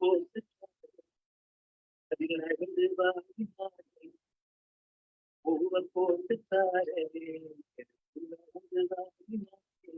போட்டு நடந்து வாங்கினாரே பூவ போட்டு தாரே நடந்து வாங்கினாரே.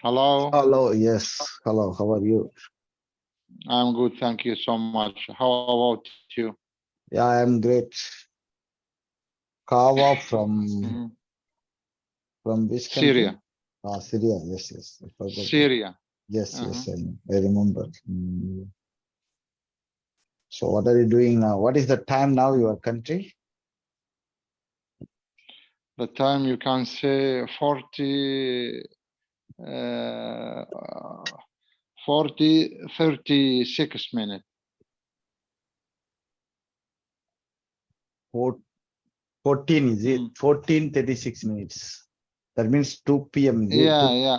Hello, Hello, yes. Hello, how are you? I'm good. Thank you so much. How about you? Yeah, I'm great. Kawa Mhm. from which country? Syria, Ah, Syria. Yes, yes. I forgot that. Syria. Yes, Uh-huh. yes, I remember. So what are you doing now? What is the time now, your country? The time you can say 36 minutes. Four- 14, is it? Mm. 14:36. That means 2 p.m. Is it? Yeah, 2 yeah.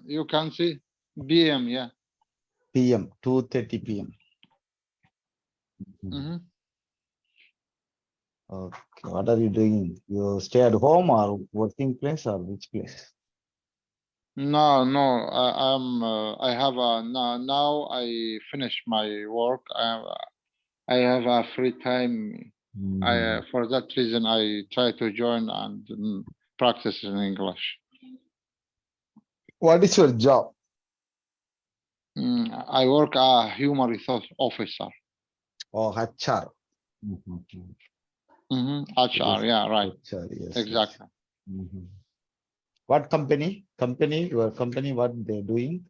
You can see BM. Yeah. p.m. 2:30 p.m. Hmm. Okay, what are you doing? You stay at home or working place or which place? No, no. I have a now. I finish my work. I have a free time. Mhm. For that reason, I try to join and practice in English. What is your job? I work a human resource officer. Oh, HR. Mhm. It HR, is yeah, right, HR, yes, yes. exactly. Mhm. What company? Your company, what they're doing?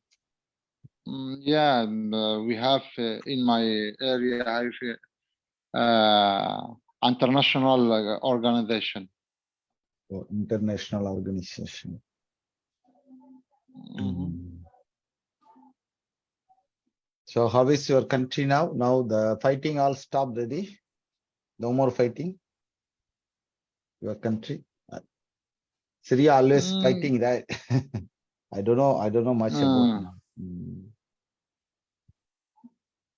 Yeah, we have in my area, I have international organization. Oh, international organization. Mhm. Mhm. So how is your country now? Now the fighting all stopped already? No more fighting? Your country? Syria always Mm, fighting, right? I don't know much about uh, now.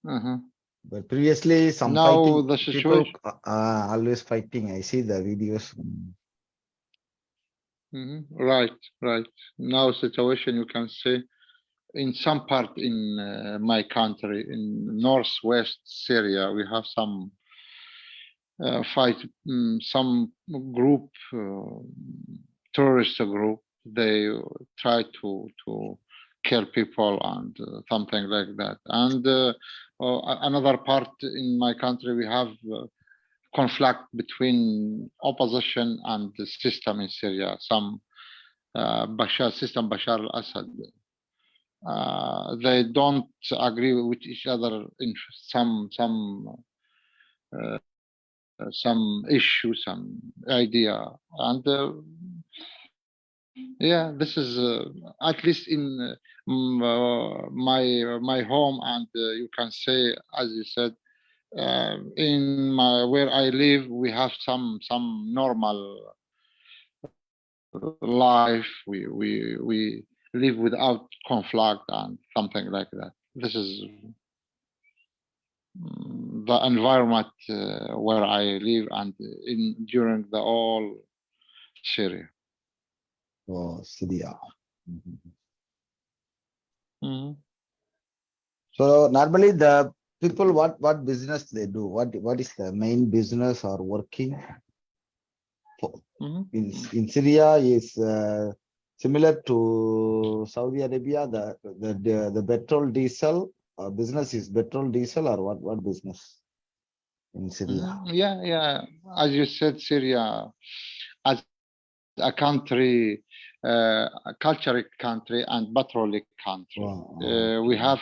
uh-huh. But previously some Now fighting the people situation. always fighting. I see the videos. Right, right. Now situation you can say in some part in my country, in northwest Syria, we have some fight, some group, terrorist group. They try to kill people and something like that. And another part in my country, we have conflict between opposition and the system in Syria. Some Bashar al-Assad. They don't agree with each other in some issue, some idea, and yeah, this is at least in my home, and you can say, as you said, in my where I live, we have some normal life. We live without conflict and something like that. This is the environment where I live and in during the all Syria. Oh, Syria. Mhm. Mhm. So normally the people, what business they do? What is the main business or working? For- Mhm. in Syria is similar to Saudi Arabia. The petrol diesel business is petrol diesel or what business in Syria? Yeah, yeah. As you said, Syria as a country, a cultural country and patriotic country. Wow. We Okay. have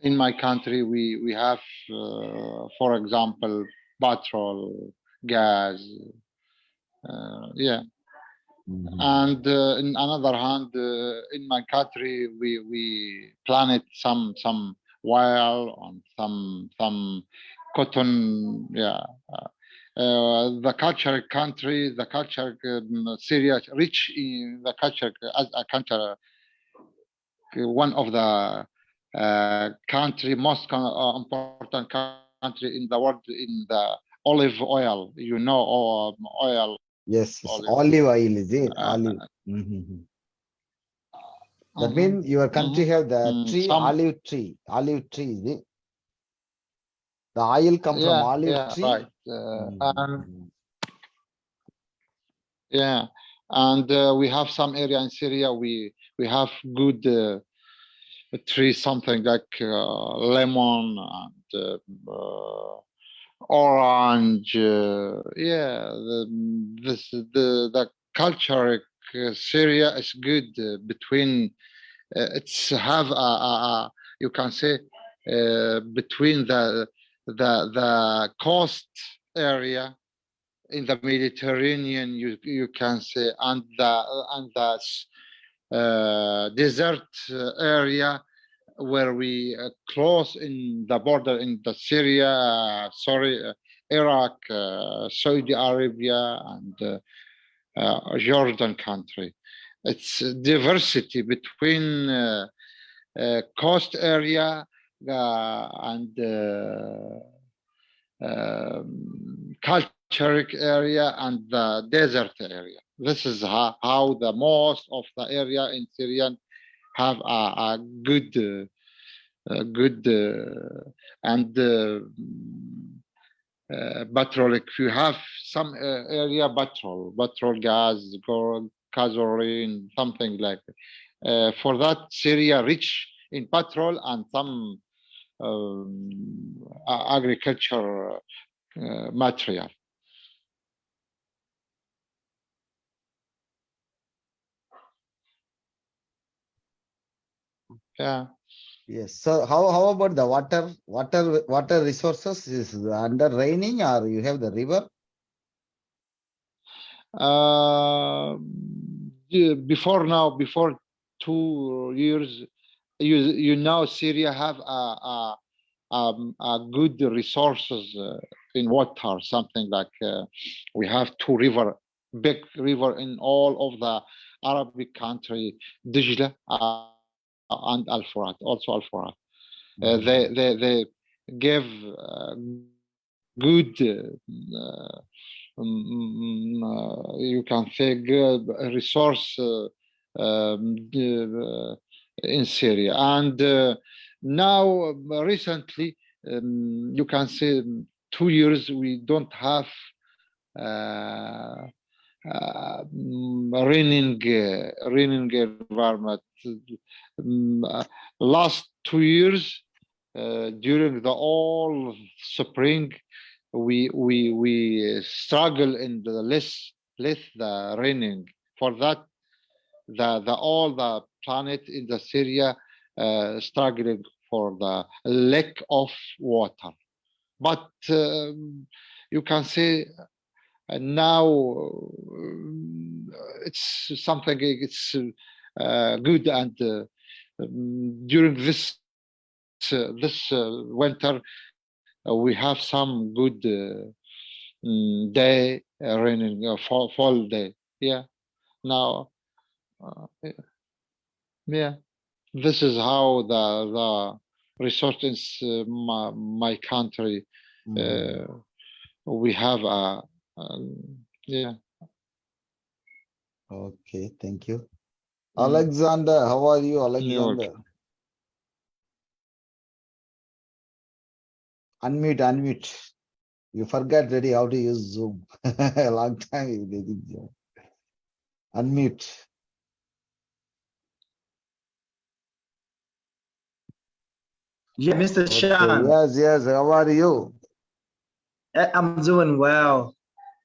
in my country we have, for example, petrol, gas. Yeah, Mhm. and in another hand, in my country, we planted some oil on some cotton. Yeah, the culture country, the culture Syria, rich in the culture as a country, one of the country most important country in the world in the olive oil. You know, oil, Yes, yes. olive. Olive oil is it? Uh, Olive. Mhm. That mhm, means your country mhm. have the tree, Some, olive tree. Olive tree, is it? The oil come from yeah, olive yeah, tree. right. And Mhm. yeah, And we have some area in Syria. We have good trees, something like lemon and orange. Yeah, the culture Syria is good between. It's have you can say between the coast area in the Mediterranean, you can say, and the desert area where we close in the border in the Syria, Iraq, Saudi Arabia, and Jordan country. It's diversity between coast area and culturic area and the desert area. This is how the most of the area in Syrian have a good, and petrol. If you have some area petrol gas, gasoline, something like that. For that, Syria rich in petrol and some agriculture material. Yeah. Yes. So how about the water resources? Is under raining or you have the river? Before 2 years, you know Syria have a good resources in water, something like we have big river in all of the Arabic country, Dijla and Al Furat, also Al Furat. They give good you can say good resource in Syria. And now recently you can say 2 years we don't have raining environment. Last 2 years during the all spring we struggle in the less the raining. For that the all the planet in the Syria struggling for the lack of water. But you can say now it's something, it's good, and during this winter we have some good day raining fall day. Yeah. Now yeah, this is how the resources my country we have yeah. Okay, thank you. Mm. Alexander, how are you, You're Alexander? Unmute. You forgot already how to use Zoom. A long time you didn't Zoom. Unmute. Yeah, Mr. Okay, Shan, yes. How are you? I'm doing well.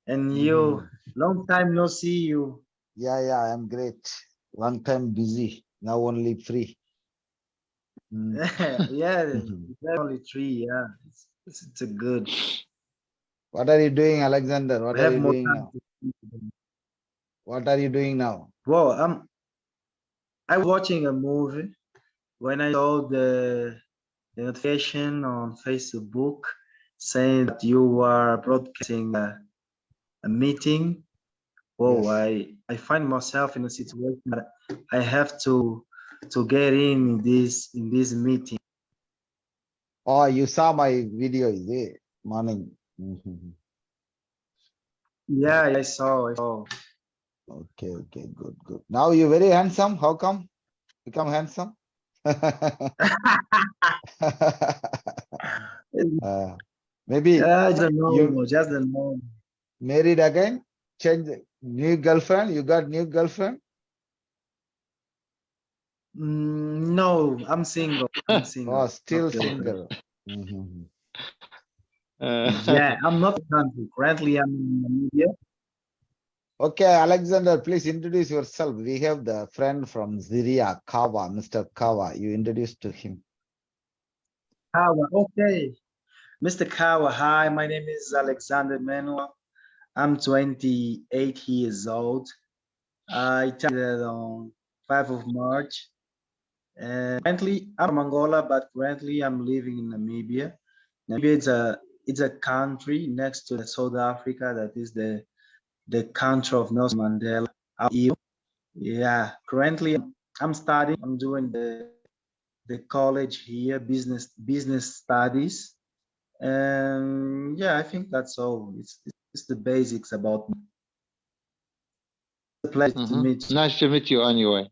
And you, long time no see you. Yeah, I'm great. Long time busy. Now only free. Yeah, there's only 3. Yeah, it's a good. What are you doing, Alexander? What We are have you more doing time now? to speak. What are you doing now? Well, I was watching a movie when I saw the notification on Facebook saying that you were broadcasting a meeting. Whoa, Yes. I find myself in a situation that I have to get in this meeting. Oh, you saw my video, is it? Morning. Yeah, I saw. Okay, good. Now you're very handsome. How come? Become handsome? Maybe Just the you normal, just the normal. married again? change new girlfriend? You got new girlfriend? No, I'm single. I'm single. Oh, still Not girlfriend. single. Mhm. Yeah, I'm not in the country. Currently, I'm in Namibia. Okay, Alexander, please introduce yourself. We have the friend from Ziria, Kawa, Mr. Kawa. You introduced to him. Kawa. Okay. Mr. Kawa, hi. My name is Alexander Manuel. I'm 28 years old. I turned on 5 of March. Currently, I'm from Angola, but currently I'm living in Namibia. Namibia it's a country next to South Africa that is the country of Nelson Mandela. Yeah, currently I'm studying. I'm doing the college here, business studies. And yeah, I think that's all. It's the basics about me. It's a pleasure to meet you. Nice to meet you anyway.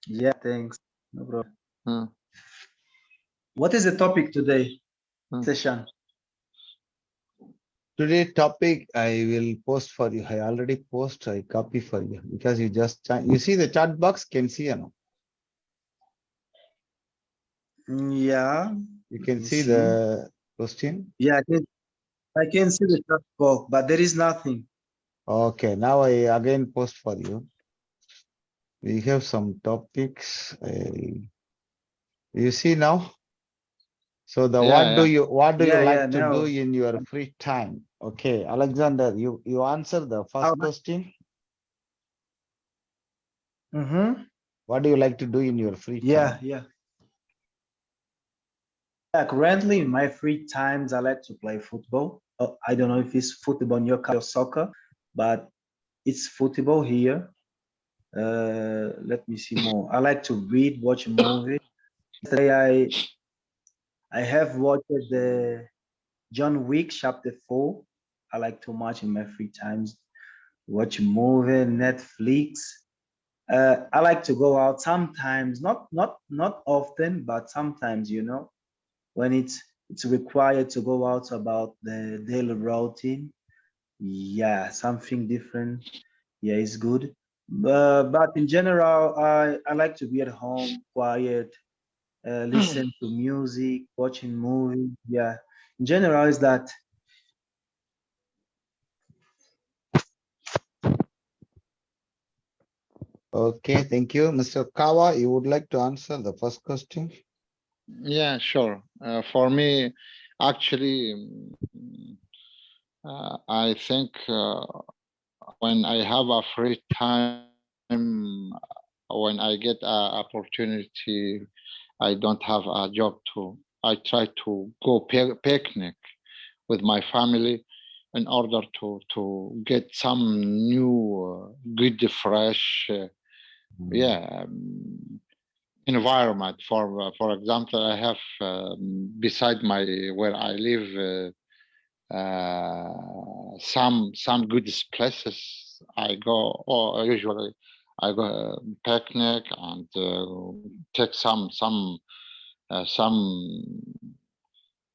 Yeah, thanks. No problem. Hmm. What is the topic today? Hmm. Session. Today topic I will post for you. I already post, I copy for you because you just, you see the chat box, can see or no? Yeah. You can I see the question. Yeah, I can see the chat box, but there is nothing. Okay, now I again post for you. We have some topics. You see now? So the Yeah, what do you Yeah, like to do no. in your free time? Okay, Alexander, you answer the first question. Mm-hmm. What do you like to do in your free Yeah, time? yeah. Yeah, currently in my free times, I like to play football. I don't know if it's football in your country or soccer, but it's football here. Let me see more. I like to read, watch a movie. Yesterday, I have watched the John Wick Chapter 4. I like too much in my free times. Watch a movie, Netflix. I like to go out sometimes, not often, but sometimes, when it's required to go out about the daily routine. Yeah, something different. Yeah, it's good. But in general, I like to be at home, quiet, listen to music, watching movies. Yeah, in general, is that. Okay, thank you. Mr. Kawa, you would like to answer the first question? yeah, sure. For me, actually, I think when I have a free time, when I get an opportunity, I don't have a job to. I try to go picnic with my family in order to get some new, good, fresh, yeah, environment. For example, I have beside my where I live. Some good places I go, or usually I go picnic and take some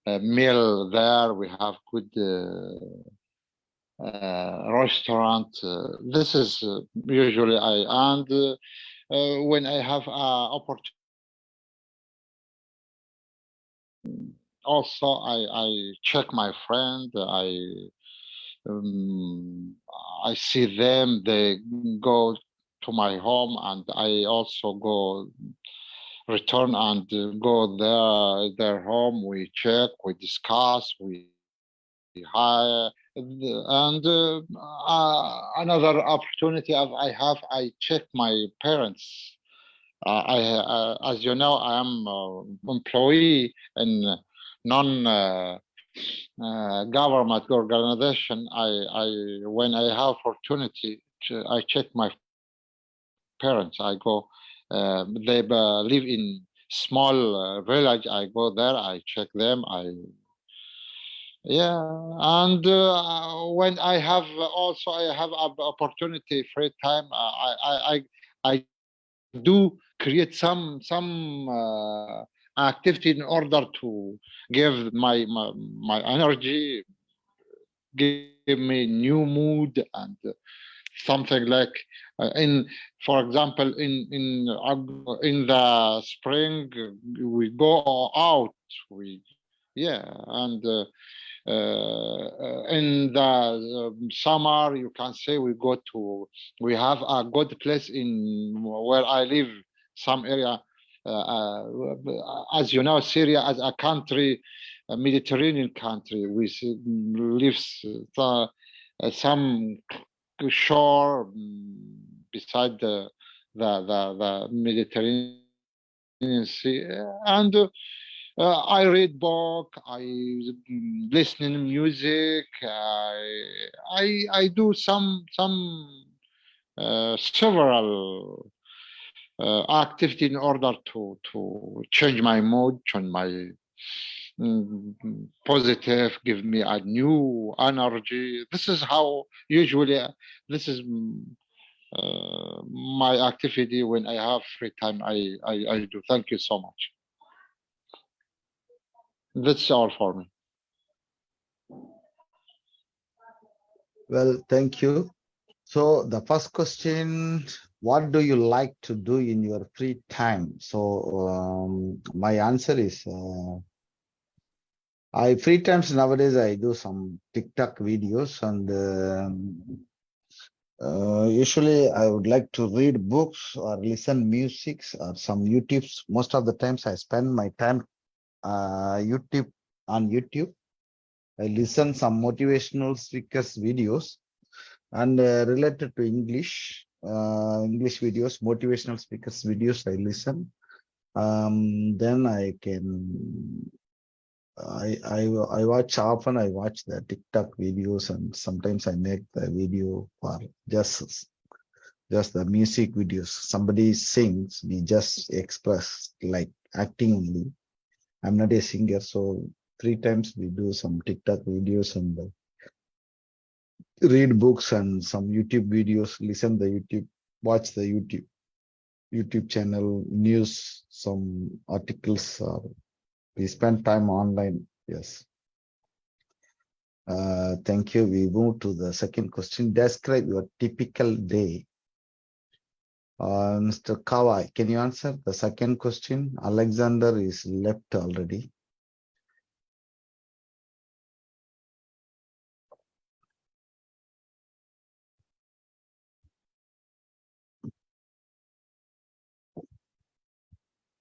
meal there. We have good restaurant. This is usually I and when I have opportunity. Also, I check my friend. Um, I see them. They go to my home, and I also go return and go their home. We check, we discuss, we hire, and another opportunity I have. I check my parents. As you know, I am employee in non. Government organization. When I have opportunity, I check my parents. I go. They live in small village. I go there. I check them. Yeah, and when I have also I have opportunity, free time. I do create some activity in order to give my energy give me new mood and something like for example, in the spring we go out, we yeah, and in the summer you can say we have a good place in where I live, some area. As you know, Syria as a country, a Mediterranean country, we lives some shore beside the Mediterranean Sea, and I read book, I listen music, I do some several activity in order to change my mood, change my positive, give me a new energy. This is how usually this is my activity when I have free time. I do. Thank you so much. That's all for me. Well, thank you. So the first question, what do you like to do in your free time? So my answer is, I free times nowadays I do some TikTok videos, and usually I would like to read books or listen musics or some YouTubes. Most of the times I spend my time YouTube on YouTube. I listen some motivational speakers videos and related to English, English videos, motivational speakers videos. I listen. Then I watch often. I watch the TikTok videos, and sometimes I make the video for just the music videos. Somebody sings, we just express like acting only. I'm not a singer, so 3 times we do some TikTok videos and read books and some YouTube videos, listen the YouTube, watch the YouTube channel, news, some articles. We spend time online. Yes. Thank you. We move to the second question. Describe your typical day. Mr. Kawai, can you answer the second question? Alexander is left already.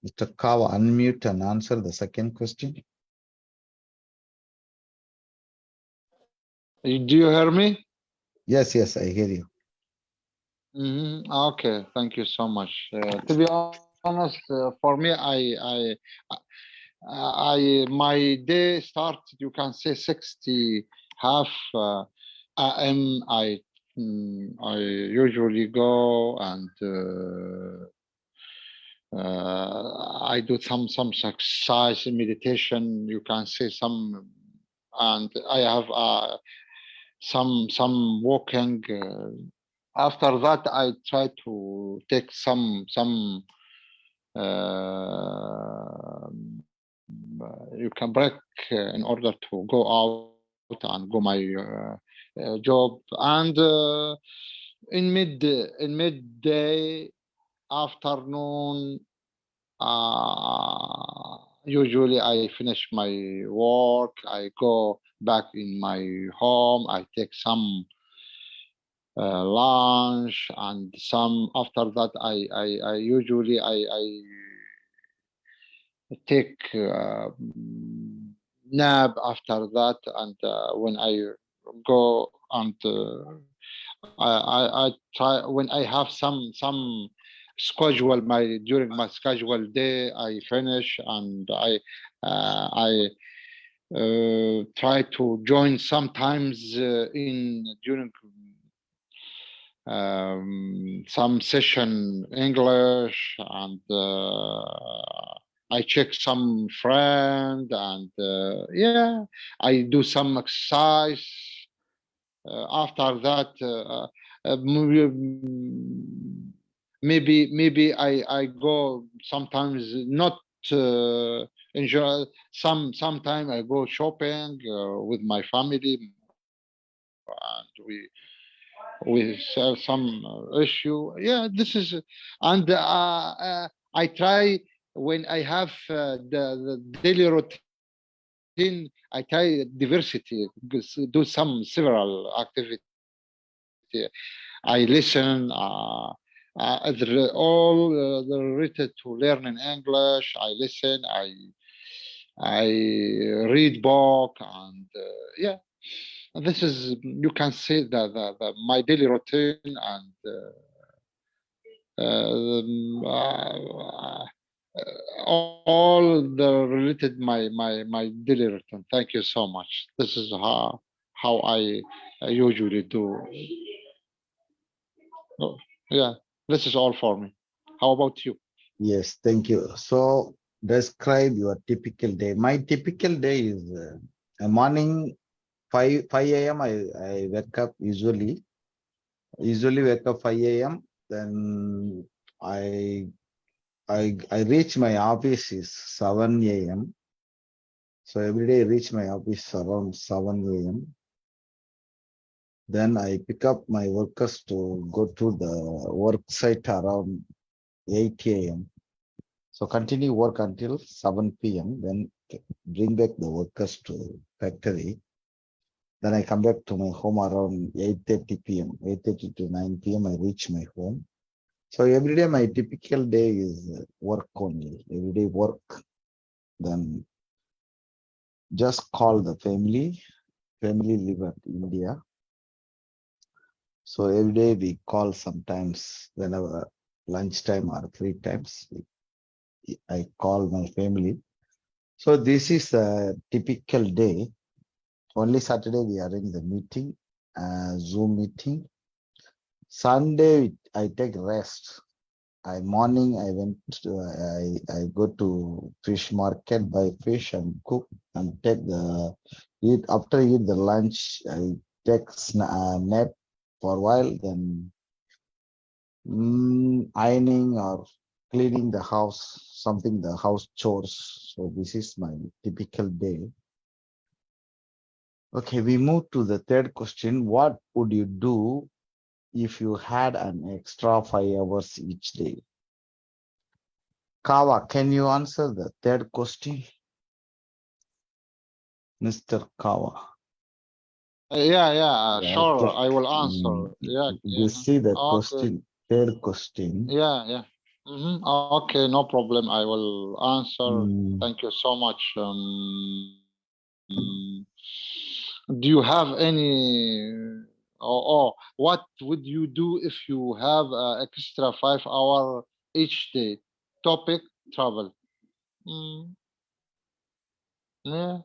Mr. Kawa, unmute and answer the second question. Do you hear me? Yes, yes, I hear you. Okay, thank you so much. To be honest, for me, my day starts. You can say 60 half a.m. I usually go and I do some exercise, meditation. You can say some, and I have some walking. After that, I try to take some you can break in order to go out and go my job, and in midday afternoon, usually I finish my work, I go back in my home, I take some lunch, and some after that I usually I take nap after that, and when I go and I try when I have some schedule my during my schedule day I finish, and I try to join sometimes in during some session English, and I check some friend, and yeah, I do some exercise. After that, maybe I go sometimes not enjoy sometime I go shopping with my family, and we have some issue. Yeah, this is, and I try when I have the daily routine. I try diversity, do some several activity. I listen. All related to learning English. I listen. I read book and yeah. This is, you can say that my daily routine and all the related my daily routine. Thank you so much. This is how I usually do. Oh, yeah, this is all for me. How about you? Yes, thank you. So describe your typical day. My typical day is a morning 5 a.m. I wake up usually wake up 5 a.m. Then I reach my office is 7 a.m. So every day I reach my office around 7 a.m. Then I pick up my workers to go to the work site around 8 a.m. So continue work until 7 p.m. Then bring back the workers to factory. Then I come back to my home around 8:30 p.m. 8:30 to 9 p.m. I reach my home. So every day my typical day is work only. Every day work. Then just call the family. Family live at India. So every day we call sometimes whenever lunchtime or 3 times. I call my family. So this is a typical day. Only Saturday we arrange the meeting, Zoom meeting. Sunday I take rest. Morning I went to I go to fish market, buy fish and cook and take the eat. After eat the lunch, I take nap for a while. Then ironing or cleaning the house, something the house chores. So this is my typical day. Okay, we move to the third question. What would you do if you had an extra 5 hours each day? Kawa, can you answer the third question? Mr. Kawa. Yeah, Yeah, sure. I will answer. Yeah, you see the okay. question, third question. Yeah. Okay, no problem. I will answer. Mm, Thank you so much. Do you have any, or what would you do if you have extra 5 hour each day? Topic travel. Mm, yeah.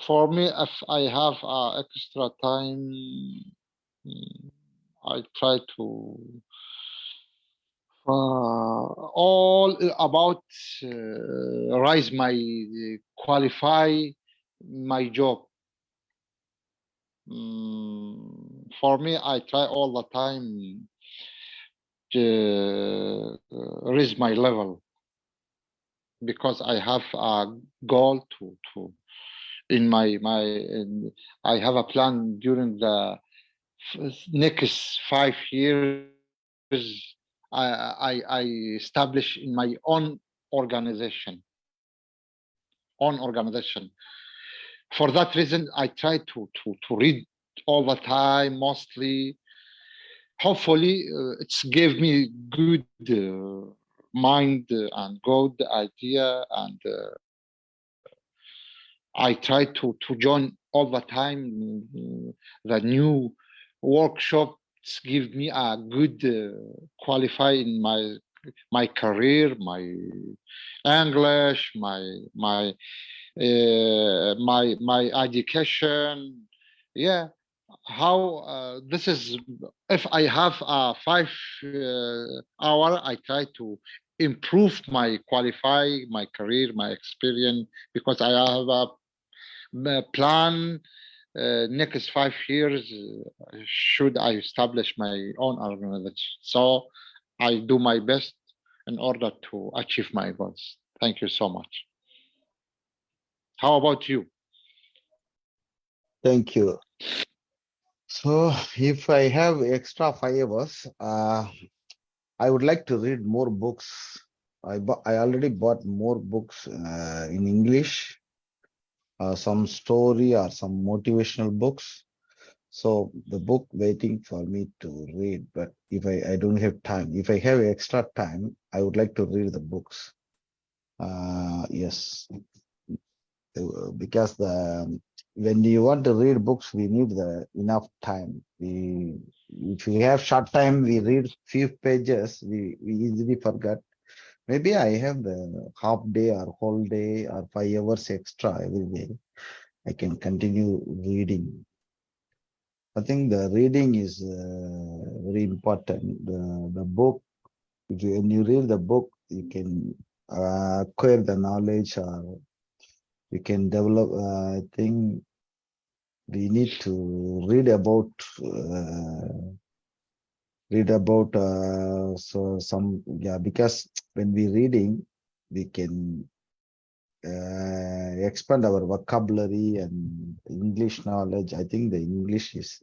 For me, if I have extra time, mm, I try to all about rise my qualify my job. For me, I try all the time to raise my level because I have a goal to in I have a plan during the next 5 years. I establish in my own organization. For that reason, I try to read all the time, mostly. Hopefully, it's gave me good mind and good idea, and I try to join all the time the new workshops give me a good qualify in my career, my English, my education. Yeah, how this is if I have a 5 hour, I try to improve my qualify my career, my experience, because I have a plan next 5 years. Should I establish my own organization? So I do my best in order to achieve my goals. Thank you so much. How about you? thank you. So if I have extra 5 hours, I would like to read more books. I already bought more books in English, some story or some motivational books. So the book waiting for me to read, but if I don't have time, if I have extra time, I would like to read the books. Yes, because when you want to read books, we need the enough time. If we have short time, we read few pages, we easily forget. Maybe I have the half day or whole day or 5 hours extra every day. I can continue reading. I think the reading is very important. The book, when you read the book, you can acquire the knowledge or you can develop. I think we need to read about so some because when we reading, we can expand our vocabulary and English knowledge. I think the English is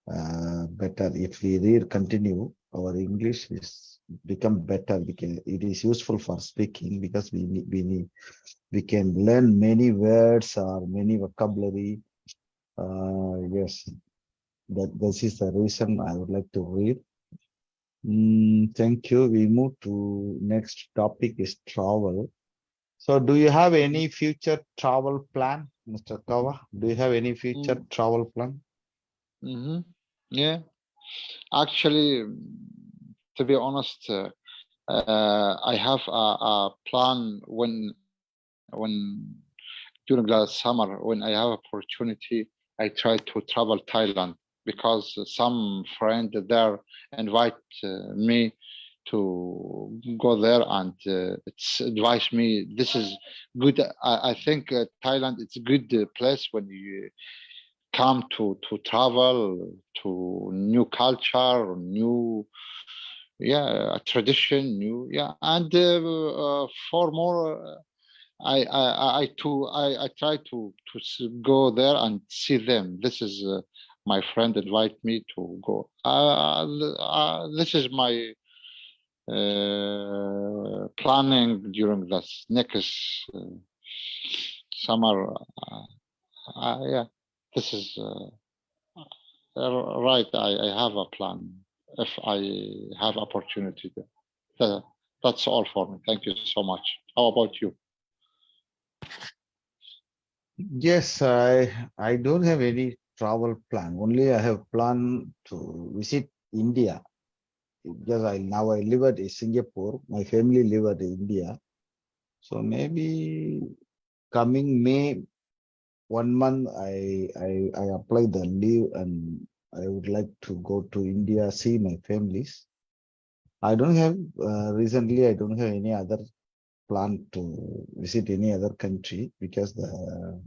better if we read continue. Our English is become better. It is useful for speaking because we can learn many words or many vocabulary. Yes, that this is the reason I would like to read. Thank you. We move to next topic is travel. So do you have any future travel plan, Mr. Kawa? Do you have any future travel plan? Mm-hmm. Yeah, actually, to be honest, I have a plan when during last summer when I have opportunity, I try to travel Thailand because some friend there invite me to go there and it's advise me this is good. I think Thailand it's a good place when you come to travel to new culture, new yeah tradition, new yeah and for more. I try to go there and see them. This is my friend invite me to go. This is my planning during this next summer. Yeah, this is right. I have a plan if I have opportunity. Uh, that's all for me. Thank you so much. How about you? Yes, I don't have any travel plan. Only I have plan to visit India because I live at Singapore. My family live at India. So maybe coming May 1 month I apply the leave and I would like to go to India, see my families. I don't have recently I don't have any other plan to visit any other country because the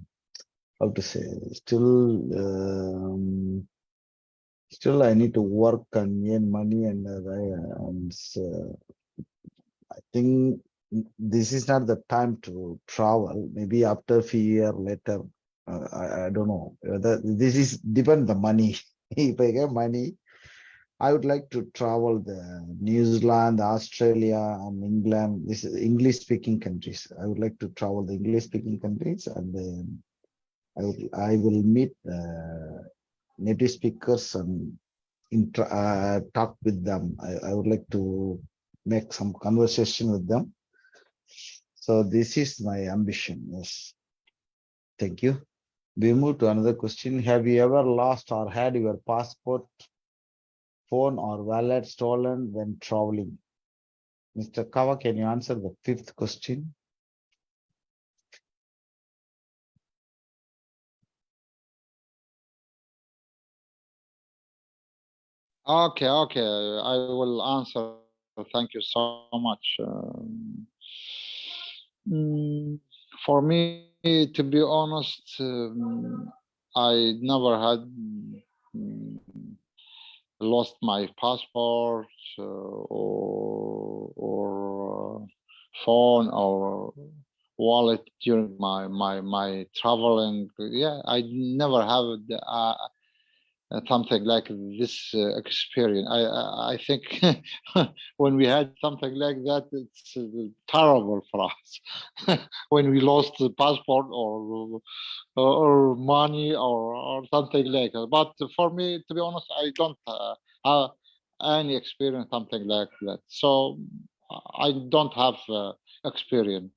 how to say still I need to work and earn money and so I think this is not the time to travel. Maybe after a few years later, I don't know. This is depend the money. If I get money, I would like to travel the New Zealand, Australia, and England. This is English speaking countries. I would like to travel the English speaking countries, and then I will meet native speakers and talk with them. I would like to make some conversation with them. So this is my ambition. Yes. Thank you. We move to another question. Have you ever lost or had your passport, phone, or wallet stolen when traveling? Mr. Kawa, can you answer the fifth question? Okay, okay. I will answer. Thank you so much. Mm, for me, to be honest, I never had lost my passport or phone or wallet during my traveling. Yeah, I never have something like this experience. I think when we had something like that, it's terrible for us when we lost the passport or money or something like that. But for me, to be honest, I don't have any experience something like that. So I don't have experience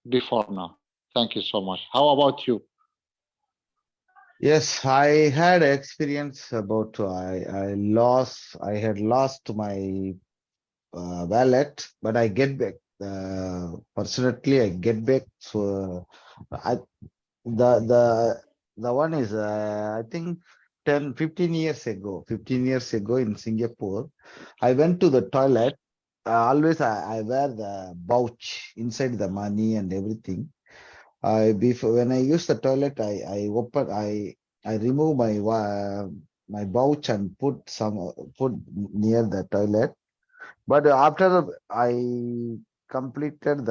before now. Thank you so much. How about you? Yes, I had experience about I had lost my wallet, but I get back. Fortunately, I get back. So I the the the one is I think 10, 15 years ago. 15 years ago in Singapore, I went to the toilet. Always I wear the pouch inside the money and everything. I before when I use the toilet, I remove my pouch and put near the toilet. But after I completed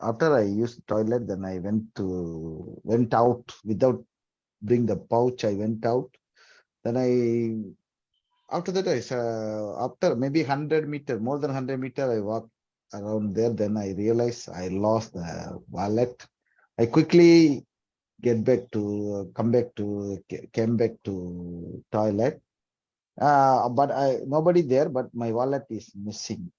after I used toilet, then I went out without bring the pouch. I went out. Then after that I saw after maybe 100 meter, more than 100 meter, I walked around there. Then I realized I lost the wallet. I quickly came back to toilet. But nobody there, but my wallet is missing.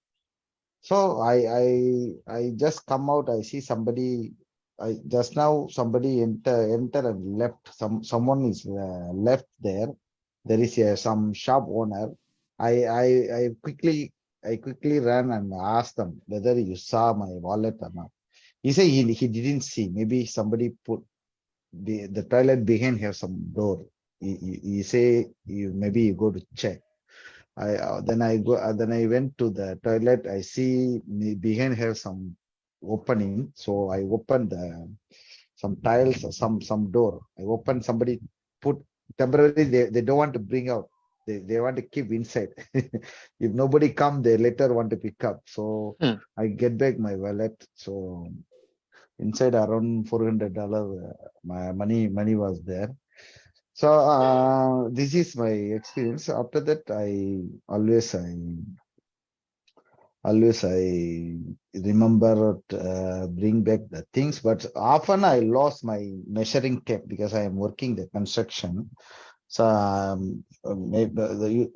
So I just come out. I see somebody. I just now somebody enter and left. Someone is left there. There is some shop owner. I quickly ran and asked them whether you saw my wallet or not. He said he didn't see. Maybe somebody put the toilet behind have some door. He say maybe you go to check. Then I went to the toilet. I see behind have some opening, so I opened some tiles, some door. I opened. Somebody put temporarily. They don't want to bring out. They want to keep inside. If nobody come, they later want to pick up. So Hmm. I get back my wallet. So inside around $400, my money was there. So this is my experience. After that, I remember bring back the things, but often I lost my measuring tape because I am working the construction. So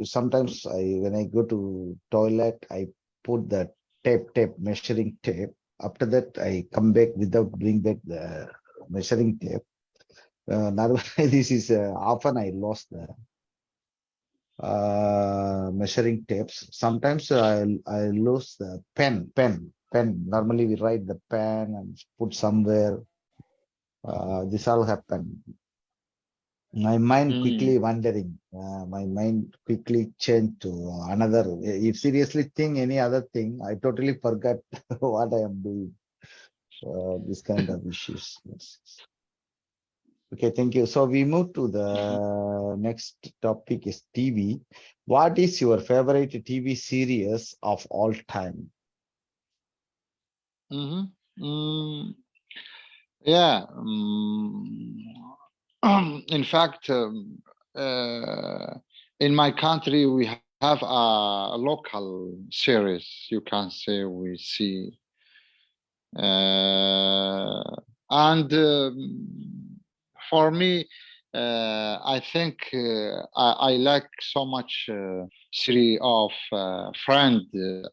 sometimes when I go to toilet, I put the tape measuring tape. After that, I come back without bring back the measuring tape. This is often I lost the measuring tapes. Sometimes I lose the pen. Normally we write the pen and put somewhere. This all happen. My mind quickly wandering. My mind quickly changed to another. If seriously think any other thing, I totally forgot what I am doing. This kind of issues. Yes. Okay, thank you. So we move to the next topic is TV. What is your favorite TV series of all time? Yeah. In fact, in my country, we have a local series. You can say we see, and for me, I think I like so much series of Friend,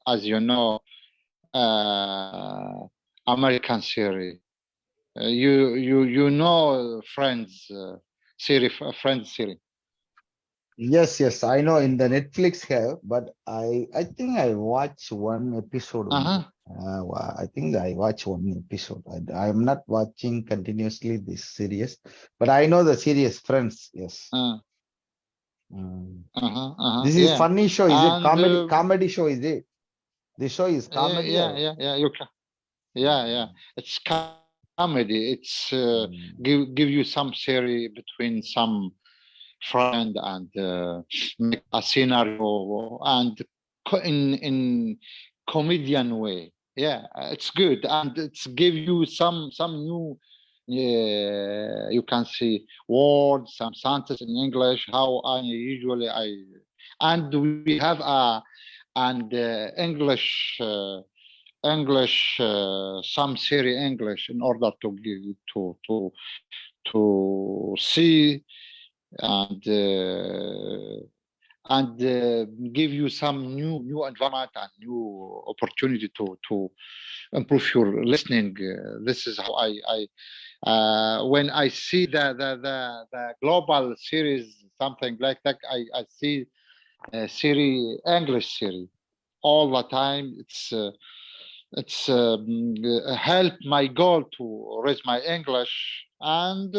as you know, American series. You know Friends series, Friends series. Yes, I know in the Netflix have, but I think I watch one episode only. Uh-huh. I think I watch one episode. I am not watching continuously this series, but I know the series Friends. Yes. Uh, Mm. uh-huh. Uh-huh. This is Yeah. funny show. Is it And comedy show? Is it? The show is comedy or? yeah. You can. Yeah. It's comedy. It's Mm. give you some series between some friend and make a scenario and in comedian way. Yeah, it's good, and it's give you some new. You can see words, some sentences in English. How I usually and we have a and English some series English in order to give to see and give you some new environment and new opportunity to improve your listening. This is how I when I see the global series, something like that, I see a series, English series all the time. It's help my goal to raise my English, and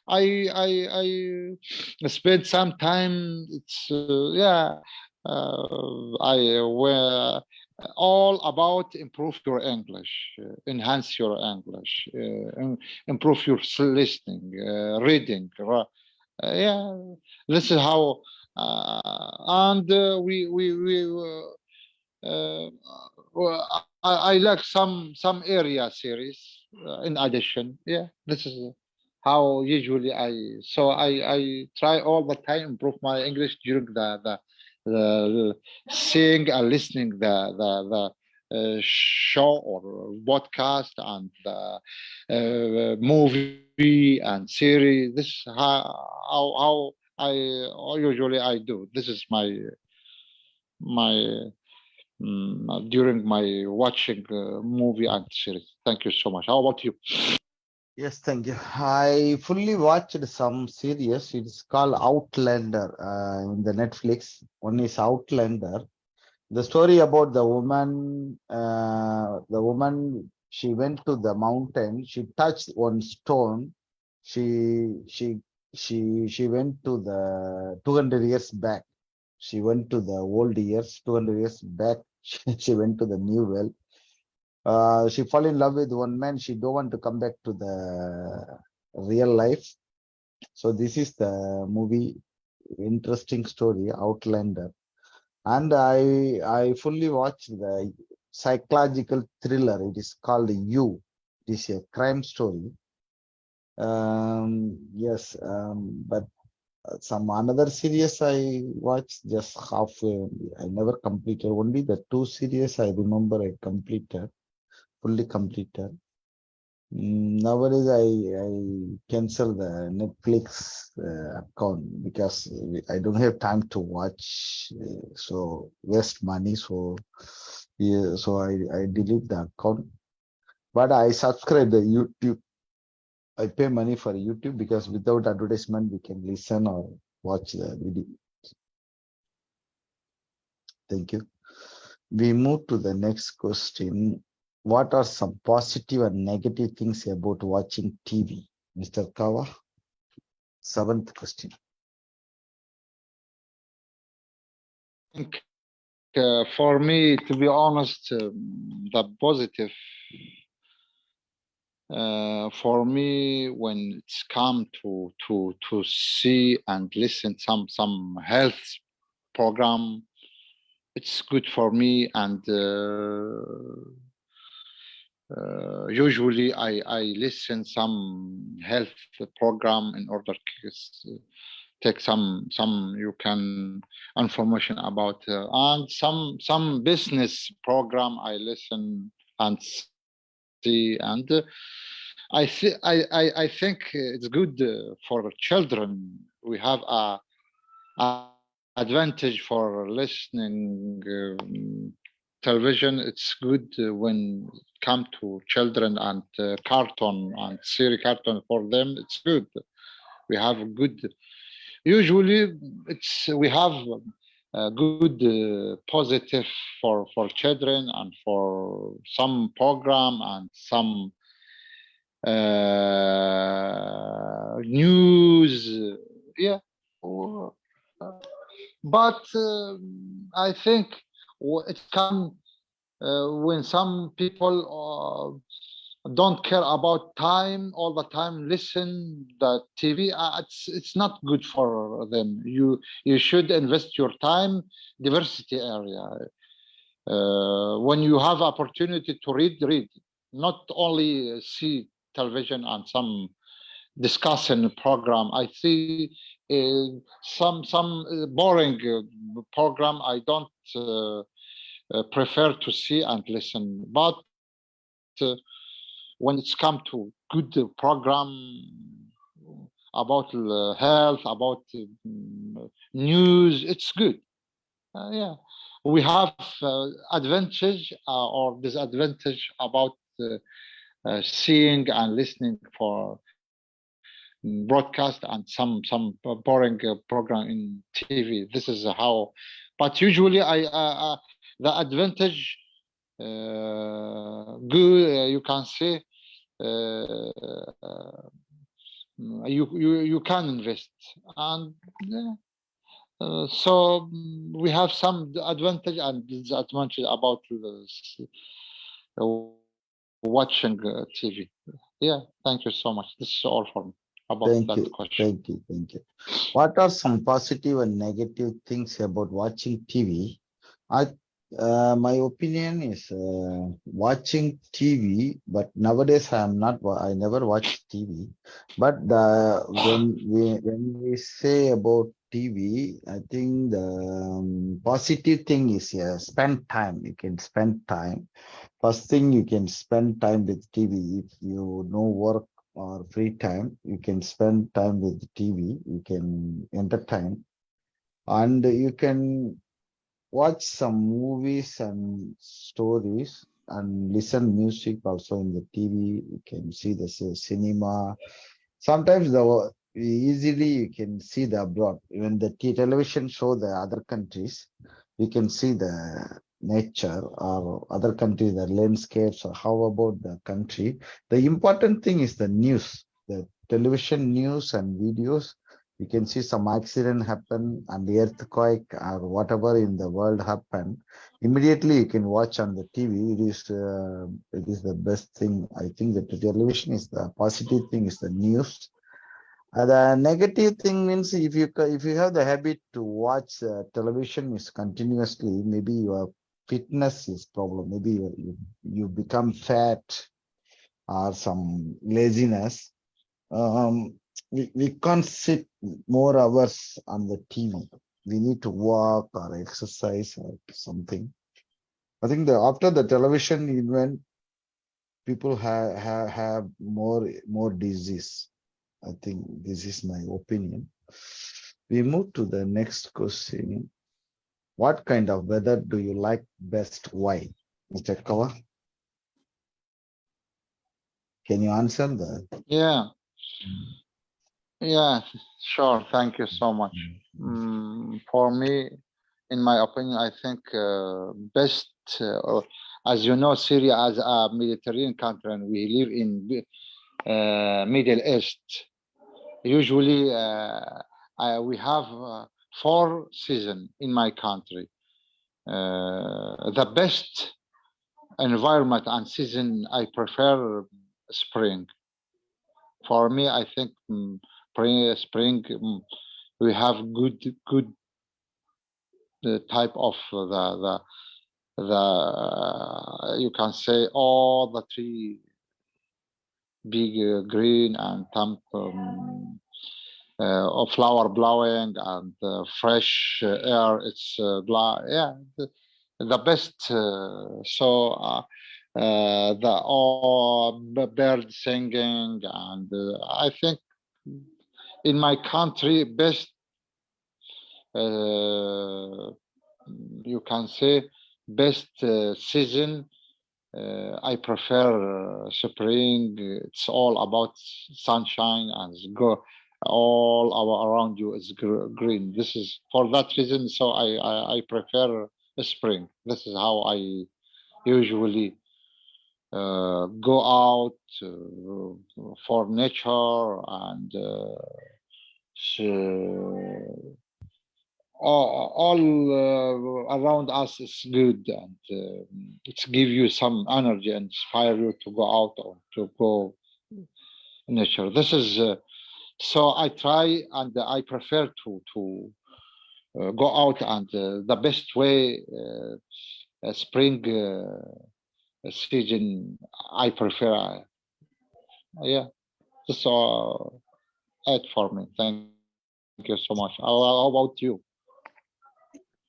I spent some time. It's yeah, I were all about improve your English, enhance your English, improve your listening, reading. Yeah, this is how, and well, I like some area series in addition. Yeah, this is how usually I try all the time improve my English during the seeing and listening the show or podcast and the movie and series. This is how I usually I do. This is my during my watching movie and series. Thank you so much. How about you? Yes, thank you. I fully watched some series. It's called Outlander in the Netflix. One is Outlander. The story about the woman, she went to the mountain. She touched one stone. She she she went to the 200 years back. She went to the old years, 200 years back. She went to the new world. She fall in love with one man. She don't want to come back to the real life. So this is the movie. Interesting story, Outlander. And I fully watched the psychological thriller. It is called You. It is a crime story. Yes, but some another series I watched just halfway only. I never completed. Only the two series I remember I completed, fully completed. Nowadays, I cancel the Netflix account because I don't have time to watch, so waste money. So yeah, so I delete the account. But I subscribe the YouTube. I pay money for YouTube because without advertisement we can listen or watch the video. Thank you. We move to the next question. What are some positive and negative things about watching TV? Mr. Kawa, seventh question. think for me, to be honest, the positive for me when it's come to see and listen some health program, it's good for me, and usually I listen some health program in order to take some you can information about and some business program I listen and see, and I think it's good for children. We have a advantage for listening television. It's good when it come to children and cartoon and series cartoon for them. It's good. We have a good. Usually, it's we have good positive for children and for some program and some news. Yeah. But I think it come when some people don't care about time all the time. Listen the TV. It's not good for them. You should invest your time diversity area. when you have opportunity to read, not only see television and some discussing program. I see some boring program. I don't prefer to see and listen. But when it's come to good program about health, about news, it's good. Yeah, we have advantage or disadvantage about seeing and listening for broadcast and some boring program in TV. This is how, but usually the advantage good you can say you can invest and so we have some advantage and disadvantage about watching TV. Yeah, thank you so much. This is all for me about Thank that you. question. Thank you. Thank you. What are some positive and negative things about watching TV? My opinion is watching TV, but nowadays I never watch TV. But when we say about TV, I think the positive thing is spend time. You can spend time. First thing, you can spend time with TV. If you no work or free time, you can spend time with TV. You can entertain, and you can watch some movies and stories and listen music also in the TV. You can see the cinema. Sometimes easily you can see the abroad. When the television show the other countries, you can see the nature or other countries, the landscapes, or how about the country. The important thing is the news, the television news and videos. You can see some accident happen and the earthquake or whatever in the world happen. Immediately you can watch on the TV. It is the best thing. I think that the television is the positive thing is the news. The negative thing means if you have the habit to watch television is continuously, maybe your fitness is problem. Maybe you become fat or some laziness. We can't sit more hours on the TV. We need to walk or exercise or something. I think after the television event, people have more disease. I think this is my opinion. We move to the next question. What kind of weather do you like best? Why? Mr. Kawa, can you answer that? Yeah, yeah, sure. Thank you so much. For me, in my opinion, I think best, as you know, Syria as a Mediterranean country, and we live in Middle East. Usually, we have 4 seasons in my country. The best environment and season I prefer spring. For me, I think spring we have good type of the you can say all the tree big green and some flower blowing and fresh air. It's yeah the best. The all bird singing and I think in my country best you can say best season I prefer spring. It's all about sunshine and go all around you is green. This is for that reason. So I prefer spring. This is how I usually go out for nature and all around us is good and it's give you some energy and inspire you to go out or to go nature. This is so I try and I prefer to go out and the best way spring season, I prefer. Yeah, that's all it for me. Thank you so much. How about you?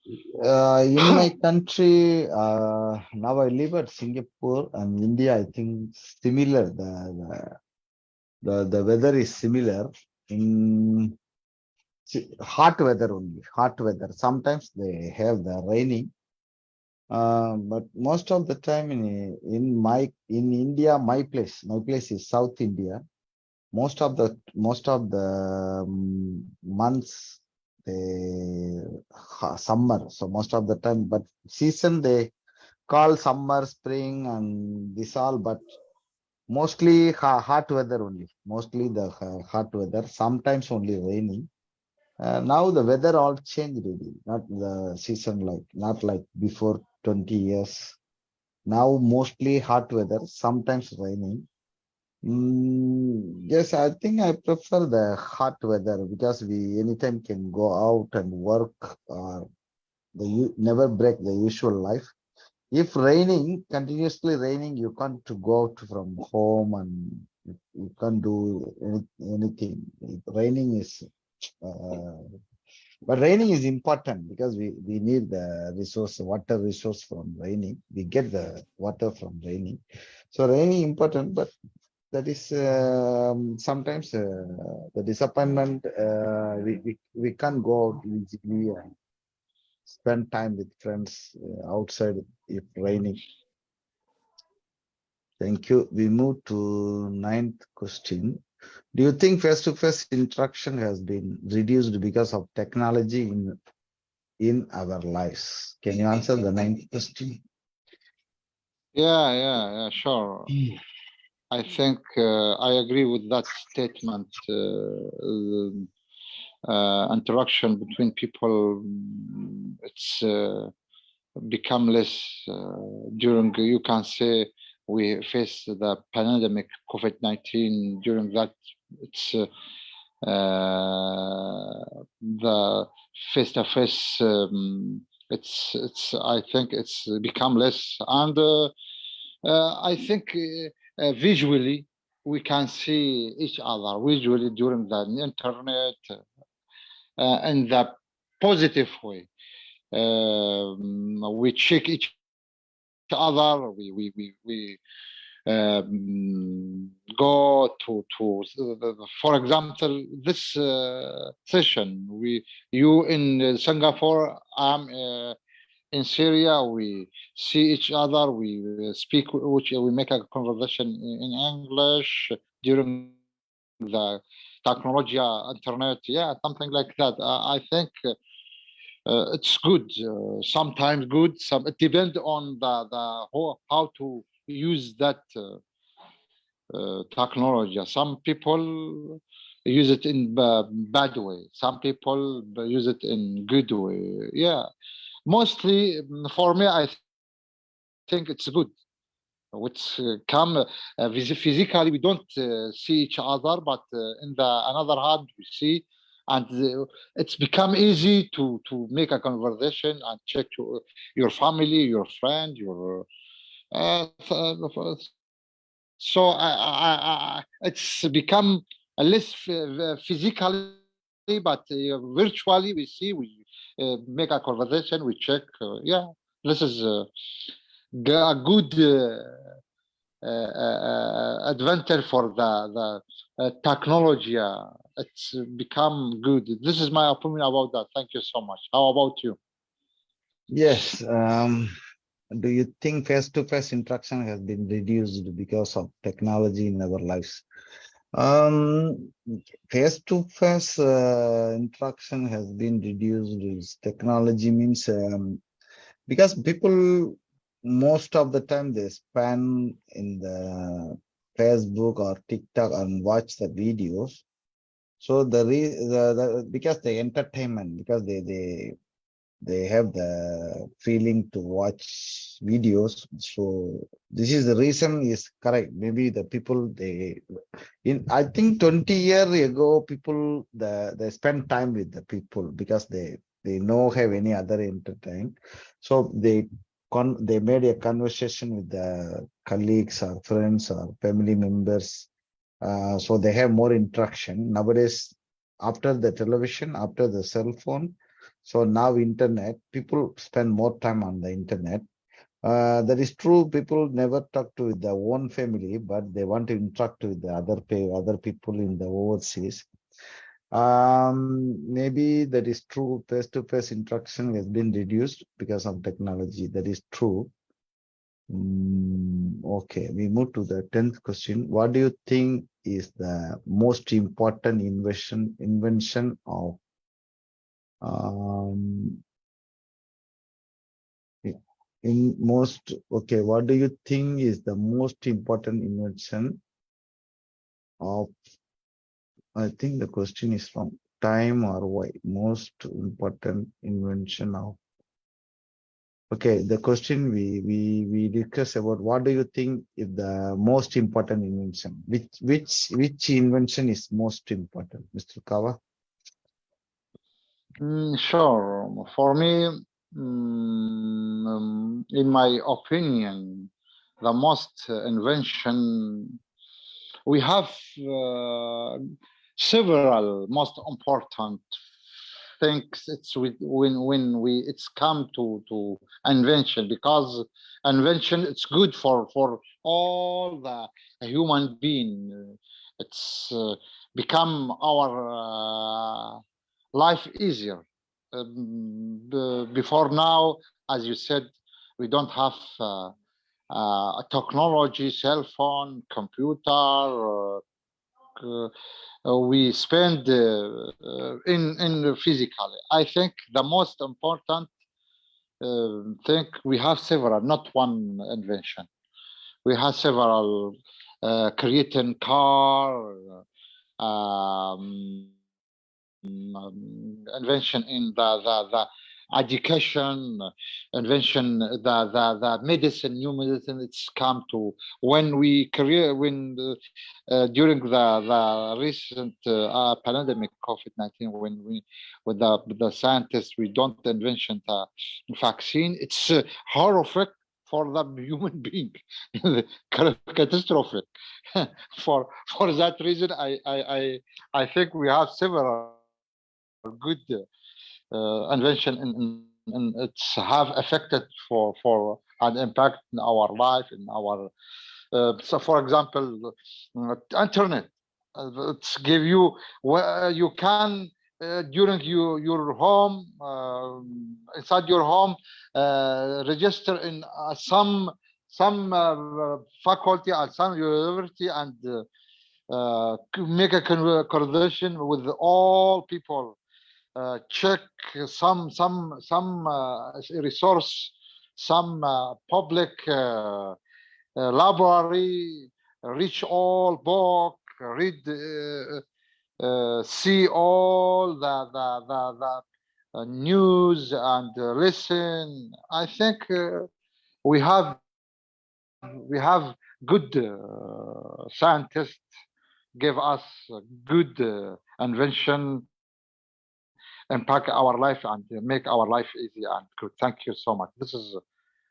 In my country, now I live at Singapore and India. I think similar. The weather is similar in hot weather only. Hot weather. Sometimes they have the raining. But most of the time in India, my place is South India. Most of the months they summer. So most of the time, but season they call summer, spring, and this all. But mostly hot weather only. Mostly the hot weather. Sometimes only raining. Now the weather all changed really. Not the season not like before 20 years. Now mostly hot weather. Sometimes raining. Yes, I think I prefer the hot weather because we anytime can go out and work or never break the usual life. If raining, continuously raining, you can't to go out from home and you can't do anything. Raining is, uh, but raining is important because we need the resource, water resource from raining. We get the water from raining. So raining important, but that is sometimes the disappointment. We can't go out easily and spend time with friends outside if raining. Thank you. We move to ninth question. Do you think face-to-face interaction has been reduced because of technology in our lives? Can you answer the ninth question? Yeah, sure. I think I agree with that statement. Interaction between people, it's become less during, you can say, we face the pandemic COVID-19. During that, it's the face-to-face. It's I think it's become less, and I think visually we can see each other visually during the internet in the positive way. We check each other. We go to for example this session. You in Singapore, I'm in Syria. We see each other. We speak. We make a conversation in English during the technology, internet. Yeah, something like that. I think it's good. Sometimes good. Some it depends on how to use that technology. Some people use it in bad way. Some people use it in good way. Yeah, mostly for me, I think it's good. Which come physically, we don't see each other, but in the another hand, we see, and it's become easy to make a conversation and check your family, your friend, your. So it's become a less physically, but virtually we see, we make a conversation, we check. Yeah, this is a good advantage for the technology. It's become good. This is my opinion about that. Thank you so much. How about you? Yes. Do you think face-to-face interaction has been reduced because of technology in our lives? Face-to-face interaction has been reduced is technology means because people most of the time they spend in the Facebook or TikTok and watch the videos. So because the entertainment, because they have the feeling to watch videos. So this is the reason is correct. Maybe the people I think 20 years ago, people they spend time with the people because they don't have any other entertainment. So they they made a conversation with the colleagues or friends or family members. So they have more interaction nowadays after the television, after the cell phone. So now internet, people spend more time on the internet. That is true. People never talk to their own family, but they want to interact with the other people in the overseas. Maybe that is true. Face-to-face interaction has been reduced because of technology. That is true. Okay, we move to the 10th question. What do you think is the most important invention of what do you think is the most important invention of, I think the question is from time or why, most important invention of. Okay, the question we discuss about what do you think is the most important invention? Which invention is most important, Mr. Kawa? Sure. For me, in my opinion, the most invention we have several most important things. It's when we it's come to invention, because invention it's good for all the human being. It's become our life easier. Before now, as you said, we don't have technology, cell phone, computer. We spend in physically. I think the most important thing, we have several, not one invention. We have several creating car. Invention in the education, invention the medicine, new medicine. It's come to when we career when during the recent pandemic COVID-19, when the scientists we don't invention the vaccine. It's horrific for the human being, catastrophic. For that reason, I think we have several good invention and it's have affected for an impact in our life, in our so for example internet. It's give you where you can during your home, inside your home, register in some faculty at some university and make a conversation with all people, check some resource, some public library, reach all book, read, see all the news and listen. I think we have good scientists give us good invention, impact our life and make our life easy and good. Thank you so much. This is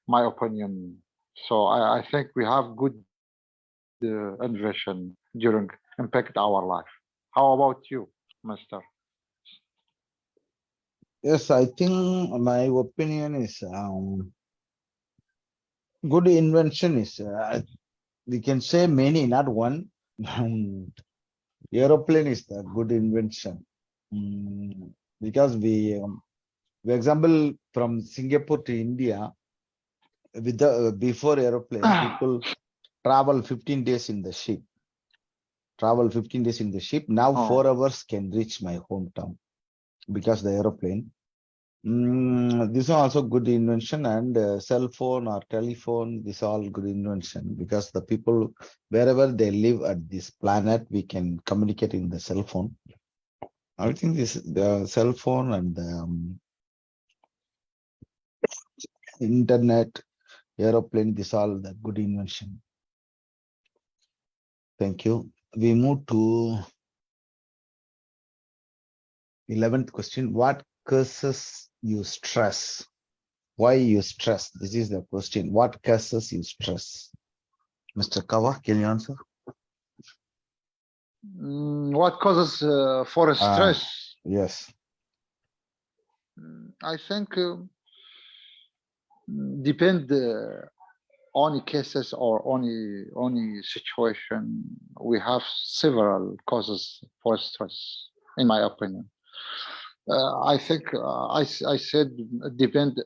my opinion. So I think we have good invention during impact our life. How about you, Mister? Yes, I think my opinion is good invention is we can say many, not one. Aeroplane is the good invention. Because for example, from Singapore to India, with the before aeroplane, people travel 15 days in the ship. Travel 15 days in the ship. Now Oh. 4 hours can reach my hometown because the aeroplane. This is also good invention, and cell phone or telephone, this all good invention because the people wherever they live at this planet, we can communicate in the cell phone. I think this the cell phone and the internet, aeroplane, this all the good invention. Thank you. We move to 11th question. What causes you stress? Why you stress? This is the question. What causes you stress? Mr. Kawa, can you answer? What causes for stress? Yes. I think depend on cases or on situation. We have several causes for stress, in my opinion. I think I said depend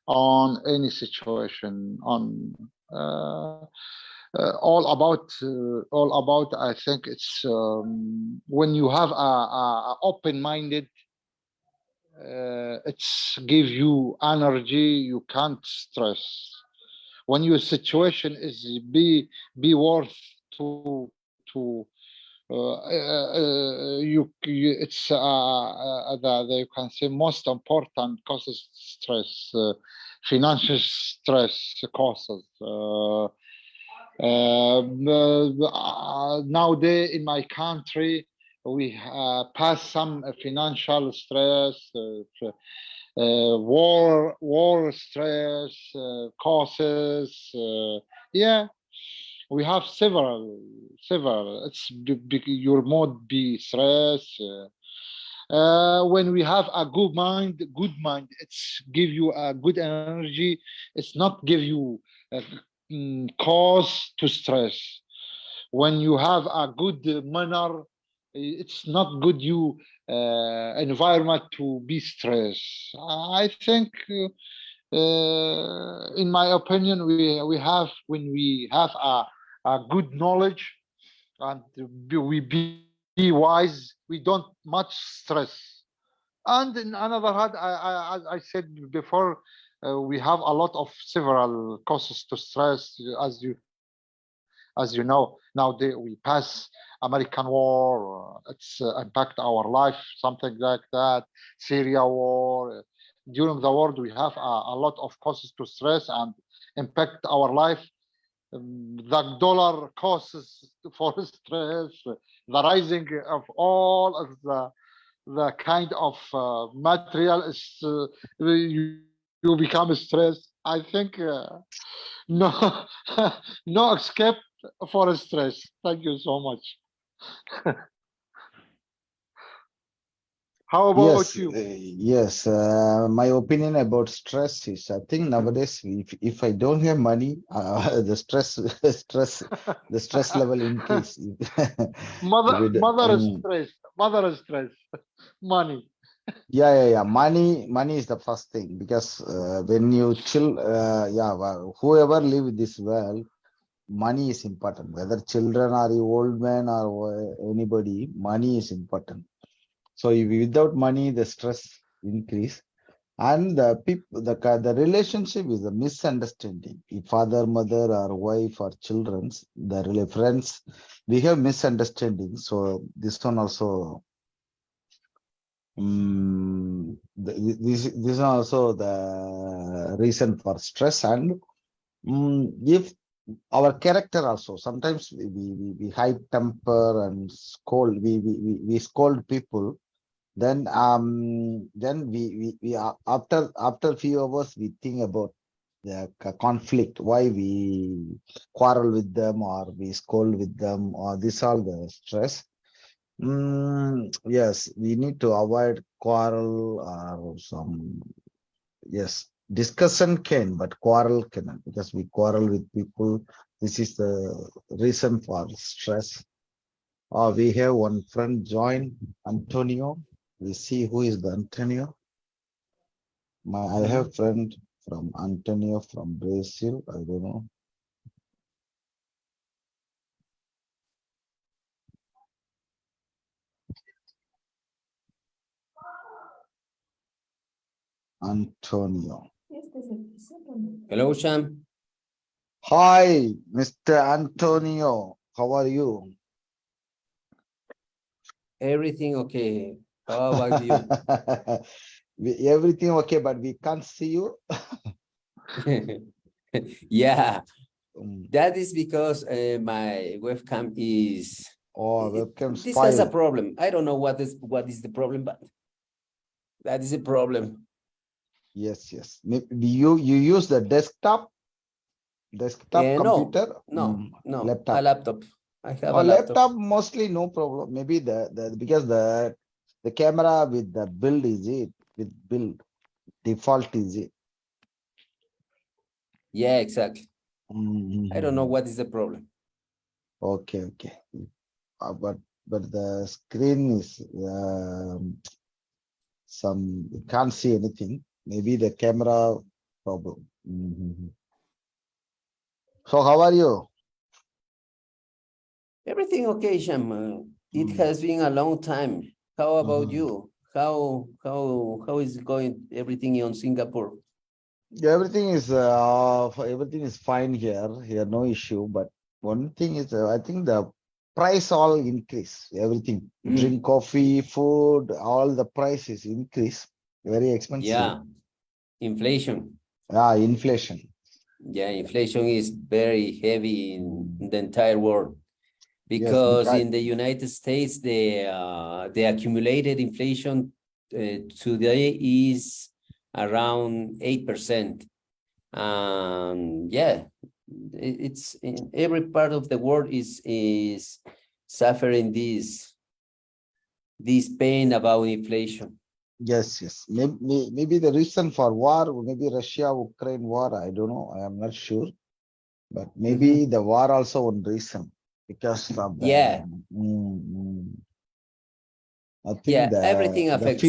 on any situation, on all about. I think it's when you have a open-minded, it's give you energy. You can't stress. When your situation is be worth to it's the you can say most important causes stress, financial stress causes. Nowadays in my country, we pass some financial stress, war stress, causes. Yeah, we have several. It's your mood be stress. When we have a good mind, it's give you a good energy. It's not give you cause to stress. When you have a good manner, it's not good you environment to be stressed. I think in my opinion, we have when we have a good knowledge and we be wise, we don't much stress. And in another hand, as I said before, we have a lot of several causes to stress, as you know. Nowadays we pass American war, it's impact our life, something like that. Syria war. During the world, we have a lot of causes to stress and impact our life. The dollar causes for stress, the rising of all of the kind of material is you become stressed. I think no no escape for stress. Thank you so much. How about Yes, you? yes. My opinion about stress is, I think nowadays, if I don't have money, the the stress level increase. If it, Mother stress, money. yeah. Money is the first thing because when you chill, whoever live in this world, money is important. Whether children or the old man or anybody, money is important. So if without money, the stress increase, and the people, the relationship is a misunderstanding. If father, mother, or wife, or children's, the friends, we have misunderstanding. So this one also, this is also the reason for stress. And if our character also, sometimes we high temper and scold, we scold people. Then we are after few hours we think about the conflict, why we quarrel with them or we scold with them, or this all the stress. Yes, we need to avoid quarrel or some, yes, discussion can, but quarrel cannot, because we quarrel with people. This is the reason for stress. We have one friend join, Antonio. We see who is the Antonio. I have friend from Antonio from Brazil. I don't know. Antonio. Hello, Sam. Hi, Mr. Antonio. How are you? Everything okay? How about you? Everything okay, but we can't see you. Yeah, Mm. that is because my webcam is. Oh, webcam This has a spoiled. problem. I don't know what is the problem, but that is a problem. Yes, yes. You use the desktop No, computer? no, Laptop. a laptop. I have Or a laptop. laptop mostly no problem. Maybe the because the camera with the build is it with build default is it. Yeah, exactly. I don't know Mhm. what is the problem. Okay, okay. But the screen is some you can't see anything. Maybe the camera problem. Mhm. So how are you? Everything okay, Sham. It Mm. has been a long time. How about Mhm. you? How is it going? Everything on Singapore? Yeah, everything is fine here. Here no issue. But one thing is, I think the price all increase. Everything, drink, coffee, food, all the price is increase. Very expensive. Yeah, inflation. Ah, inflation. Yeah, inflation is very heavy in the entire world Yes, because because in the United States, the accumulated inflation today is around 8%. Yeah, it's in every part of the world is suffering this pain about inflation. yes, yes. Maybe the reason for war, maybe Russia-Ukraine war. I don't know. I am not sure. But maybe Mhm. the war also one reason because of the. Yeah, Mm, mm. I think yeah, everything the affects.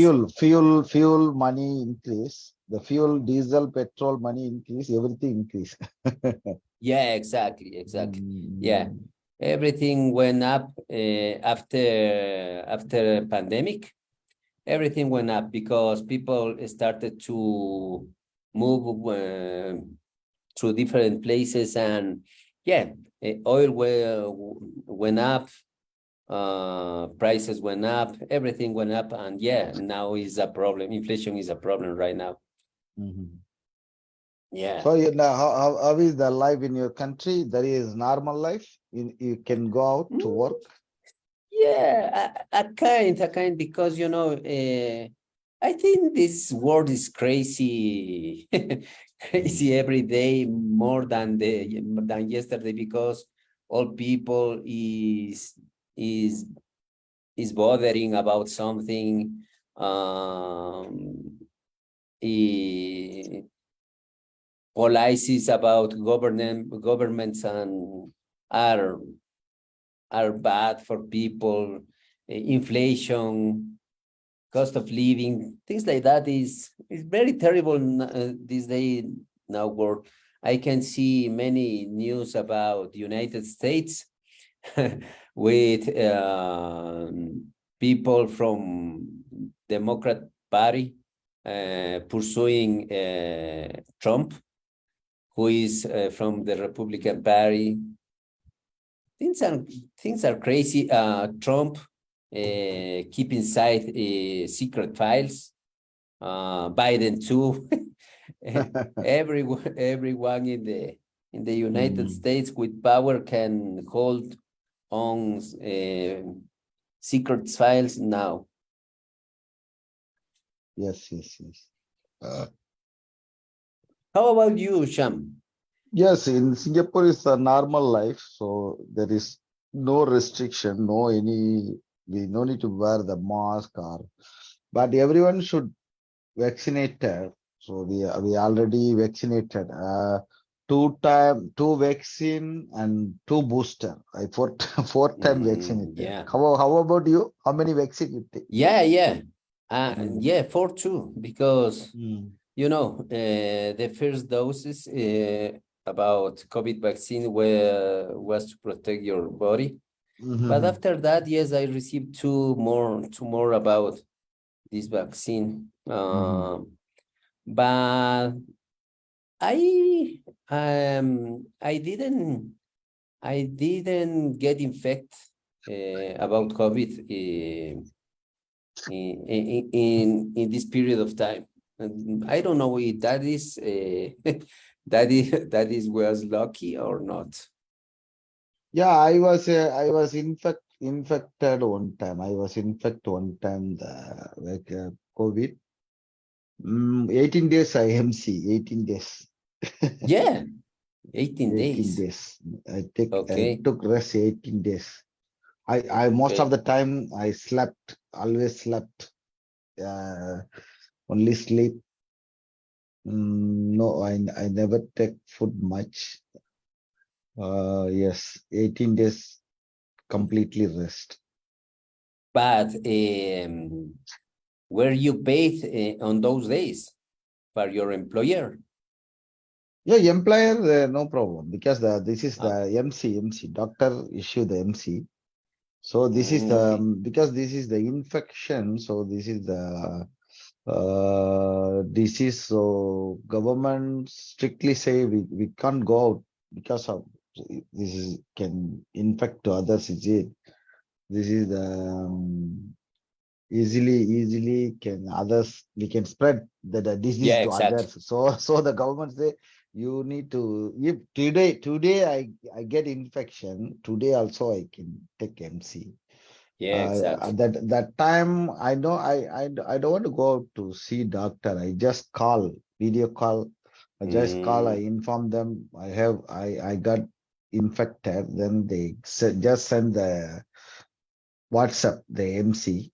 fuel money increase, the fuel, diesel, petrol money increase, everything increase. Yeah, exactly, exactly. Yeah, Mm, everything went up after pandemic. Everything went up because people started to move to different places, and yeah, oil went up, prices went up, everything went up, and yeah, now is a problem. Inflation is a problem right now. mhm. Yeah. So you know how is the life in your country? That is normal life. You can go out to Mm, work. yeah, a kind, because I think this world is crazy, crazy every day more than yesterday, because all people is is bothering about something. Um, Policies about governments and are are bad for people. Inflation, cost of living, things like that is very terrible this day now world. I can see many news about the United States with people from Democrat Party pursuing Trump, who is from the Republican Party. Things are things are crazy. Trump keep inside secret files. Biden too. Everyone in the United Mhm. States with power can hold on secret files now. Yes, yes, yes. How about you, Sham? Yes, in Singapore is a normal life, so there is no restriction, we no need to wear the mask or, but everyone should vaccinated. So we already vaccinated. Two vaccine and two booster. I fourth time vaccinated. Yeah, How about you? How many vaccine you take? yeah. Mm, Yeah, for two, because mm, the first doses about COVID vaccine was to protect your body. But mhm, after that, yes, I received two more about this vaccine. mhm. But I didn't get infected about COVID in this period of time. And I don't know if that is that is was lucky or not. Yeah, I was infected one time. I was infected one time the like COVID. 18 days I MC, 18 days. Yeah, 18 18 days. days. I Okay. took rest 18 days. I most of Okay. the time I slept, always slept. Only sleep. No, I never take food much. Yes, 18 days completely rest. But were you paid on those days by your employer? Yeah, employer, no problem because this is Ah, the MC, doctor issue the MC. So this is the, okay. because this is the infection, so this is the disease. So government strictly say we can't go out because of this is can infect to others, is it? This is the easily can others, we can spread the disease Yeah, to exactly. others. So the government say you need to, if today I get infection, today also I can take MC. Yeah, exactly. That time I know I don't want to go out to see doctor. I just call, video call. I just call. I Mm, inform them I got infected. Then they just send the WhatsApp the MC,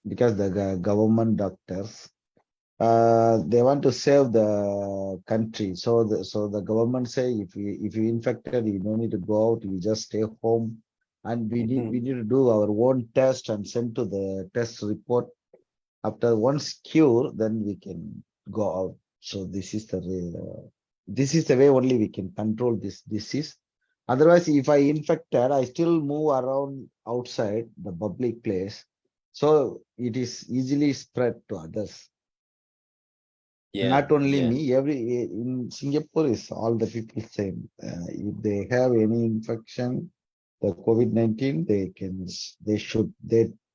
because the government doctors they want to save the country. So the government say if you infected, you don't need to go out. You just stay home, and we need mhm. we need to do our own test and send to the test report. After once cure, then we can go out. So this is the way only we can control this disease. Otherwise, if I infected, I still move around outside the public place, so it is easily spread to others. Yeah, Not only yeah. me, in Singapore is all the people same. If they have any infection, the COVID-19,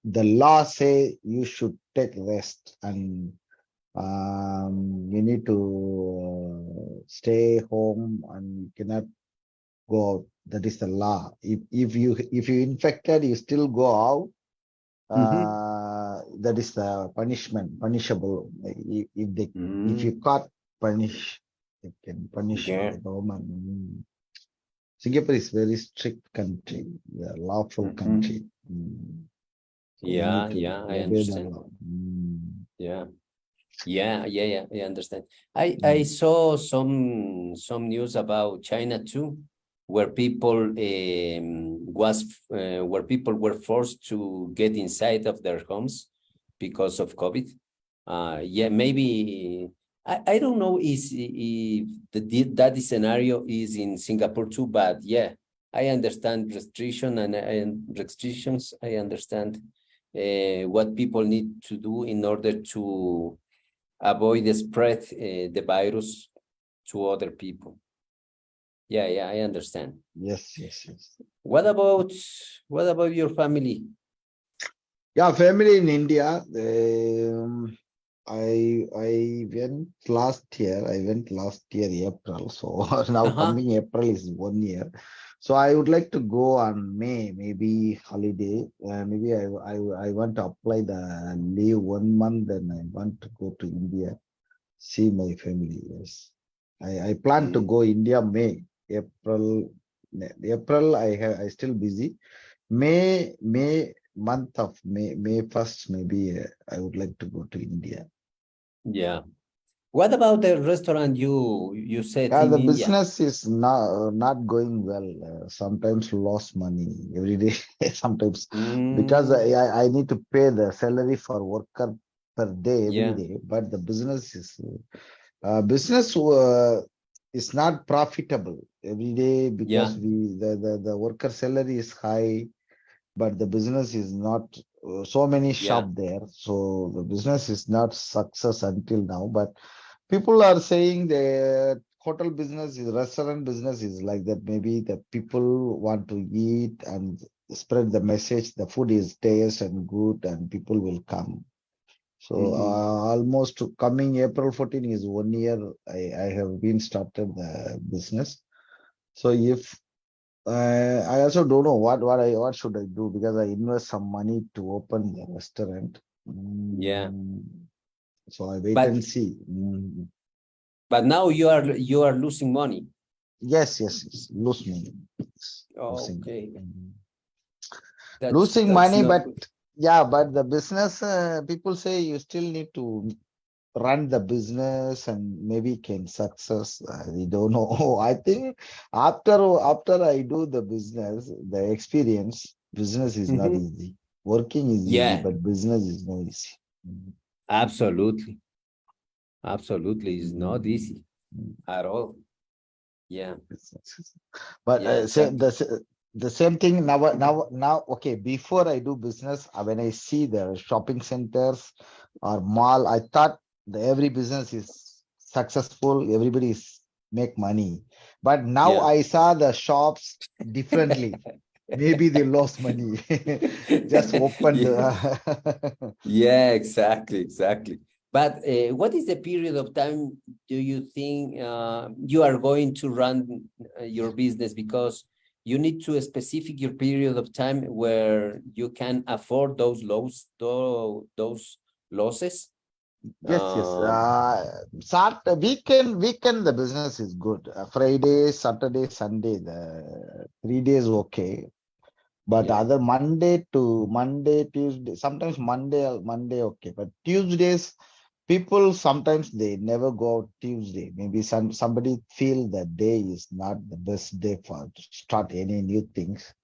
the law say you should take rest, and you need to stay home and you cannot go out. That is the law. If you infected, you still go out. Mhm. That is the punishable. If you Mm, caught, punish, they can punish yeah. the government. Singapore is very strict country, lawful Mhm. country. So we Yeah, need to yeah, I obey the understand. law. Yeah. Yeah, I understand. I Mm. saw some news about China too, where people where people were forced to get inside of their homes because of COVID. Yeah, maybe I don't know if that scenario is in Singapore too, but yeah, I understand restrictions. I understand what people need to do in order to avoid the spread the virus to other people. Yeah, I understand. Yes. What about your family? Yeah, family in India. I went last year. I went last year April. So now Uh-huh. coming April is 1 year. So I would like to go on May, maybe holiday. Maybe I want to apply the leave 1 month, and I want to go to India, see my family. Yes, I plan to Mm, go India May, April. April I still busy. May month of May 1st, maybe I would like to go to India. yeah. What about the restaurant you said Yeah, in the India? business is not going well. Sometimes lost money every day. Sometimes because Mm, I need to pay the salary for worker per day every yeah, day. But the business is not profitable every day, yeah, because the worker salary is high, but the business is not, so many yeah, shop there, so the business is not success until now. But people are saying that hotel business is, restaurant business is like that. Maybe the people want to eat and spread the message, the food is taste and good, and people will come. So mhm, almost coming April 14 is 1 year. I have been started the business. So if I also don't know what should I do, because I invest some money to open the restaurant. yeah. Mm, So I wait But- and see. Mm. But now you are losing money. Yes, lose money. Losing. Okay. Mm. That's, Losing that's money, not but good. yeah, but the business, people say you still need to run the business and maybe can success. We don't know. I think after I do the business, the experience, business is not Mhm. easy. Working is easy, Yeah, but business is not easy. Mm. absolutely. Absolutely. It's not easy Mm. at all. Yeah. But Yeah, exactly. the same thing now. Okay, before I do business, when I see the shopping centers or mall, I thought every business is successful. Everybody is make money, but now Yeah. I saw the shops differently. Maybe they lost money. Just opened. Yeah. Yeah, exactly, exactly. But what is the period of time do you think you are going to run your business? Because you need to specific your period of time where you can afford those losses. Yes. Um, Weekend the business is good. Friday, Saturday, Sunday, the 3 days okay. But yeah. other Monday, Tuesday, sometimes Monday okay. But Tuesdays, people sometimes they never go out Tuesday. Maybe somebody feel that day is not the best day for to start any new things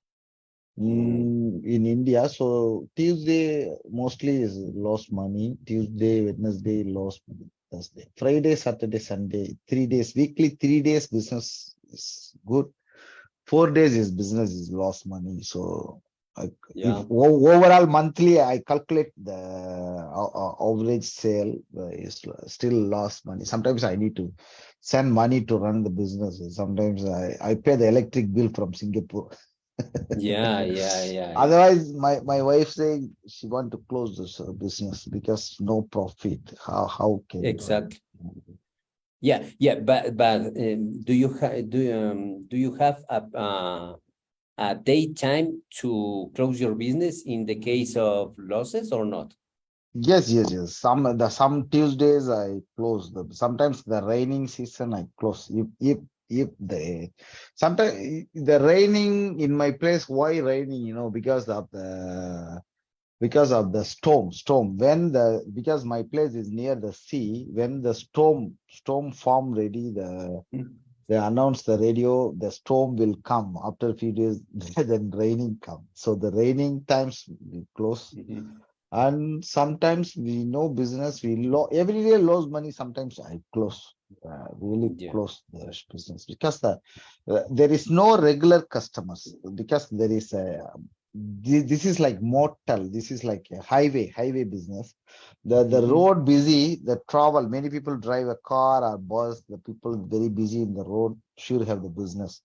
in India. So Tuesday mostly is lost money. Tuesday, Wednesday lost money. Thursday, Friday, Saturday, Sunday, 3 days, weekly 3 days business is good. 4 days is business is lost money. So if Yeah. overall monthly, I calculate the average sale is still lost money. Sometimes I need to send money to run the business. Sometimes I pay the electric bill from Singapore. Yeah. Otherwise, my wife saying she want to close this business because no profit. How can Exactly. Yeah. But do you have a daytime to close your business in the case of losses or not? Yes. Some Tuesdays I close the. Sometimes the raining season I close. If the sometimes the raining in my place. Why raining? Because of the storm. Because my place is near the sea. When the storm form ready, they announce the radio. The storm will come after a few days. Then raining come. So the raining times we close. Mhm. And sometimes we know business, every day lose money. Sometimes I really Yeah. close the business because there is no regular customers because there is this is like motel. This is like a highway business. The Mhm. road busy, the travel. Many people drive a car or bus. The people very busy in the road sure have the business.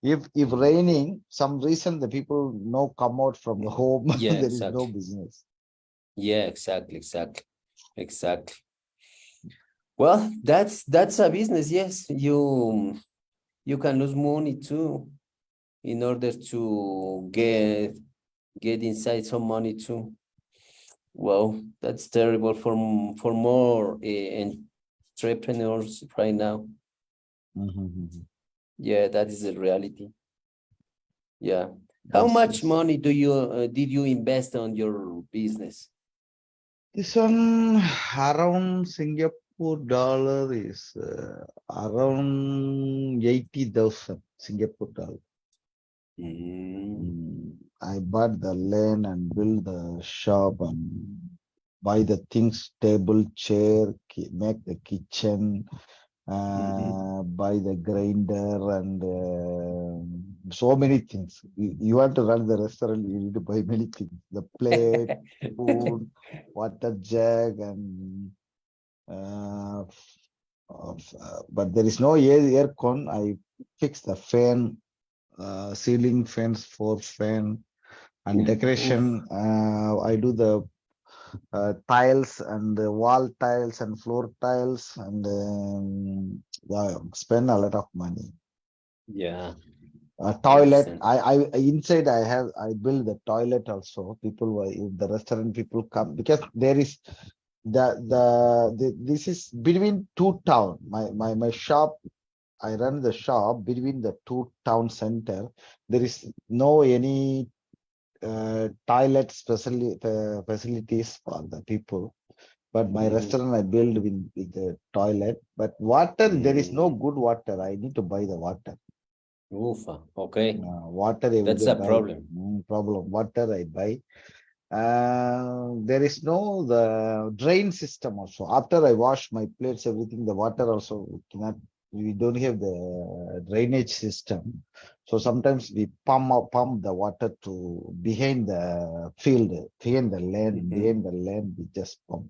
If raining, some reason the people no come out from the home. Yeah, There is no exactly. business. Yeah, exactly. Well, that's a business. Yes, you can lose money too in order to get inside some money too. Well, that's terrible for more entrepreneurs right now. Mhm. Yeah, that is the reality. Yeah. How Yes, much yes. money did you invest on your business? This one around Singapore dollar is around 80,000 Singapore dollar. I bought the land and built the shop and buy the things, table, chair, make the kitchen, buy the grinder and so many things. You want to run the restaurant, you need to buy many things. The plate, spoon, water jug, and uh, but there is no air con. I fix the fan, ceiling fans, four fan, and Oof. decoration. I do the tiles and the wall tiles and floor tiles and yeah, spend a lot of money. Yeah, I Toilet. understand. I inside I build the toilet also. If the restaurant people come because there is this is between two town. My shop, I run the shop between the two town center. There is no any toilet facilities for the people. But my Mm, restaurant I build with the toilet. But water, there is no mm, good water. I need to buy the water. Ufa, okay. Water every That's day a buy. problem. Problem. Water I buy. There is no the drain system also. After I wash my plates, everything, the water also cannot. We don't have the drainage system, so sometimes we pump the water to behind the field, behind the land, Mhm. behind the land. We just pump.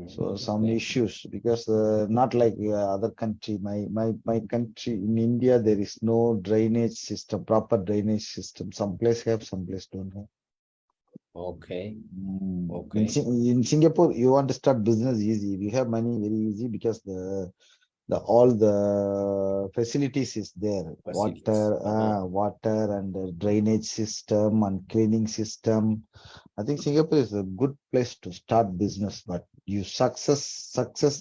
So some Okay. issues because not like other country. My country in India, there is no drainage system, proper drainage system. Some place have, some place don't have. Okay. In, Okay. In Singapore, you want to start business easy. We have money very easy because the all the facilities is there. Facilities. Water and drainage system and cleaning system. I think Singapore is a good place to start business, but you success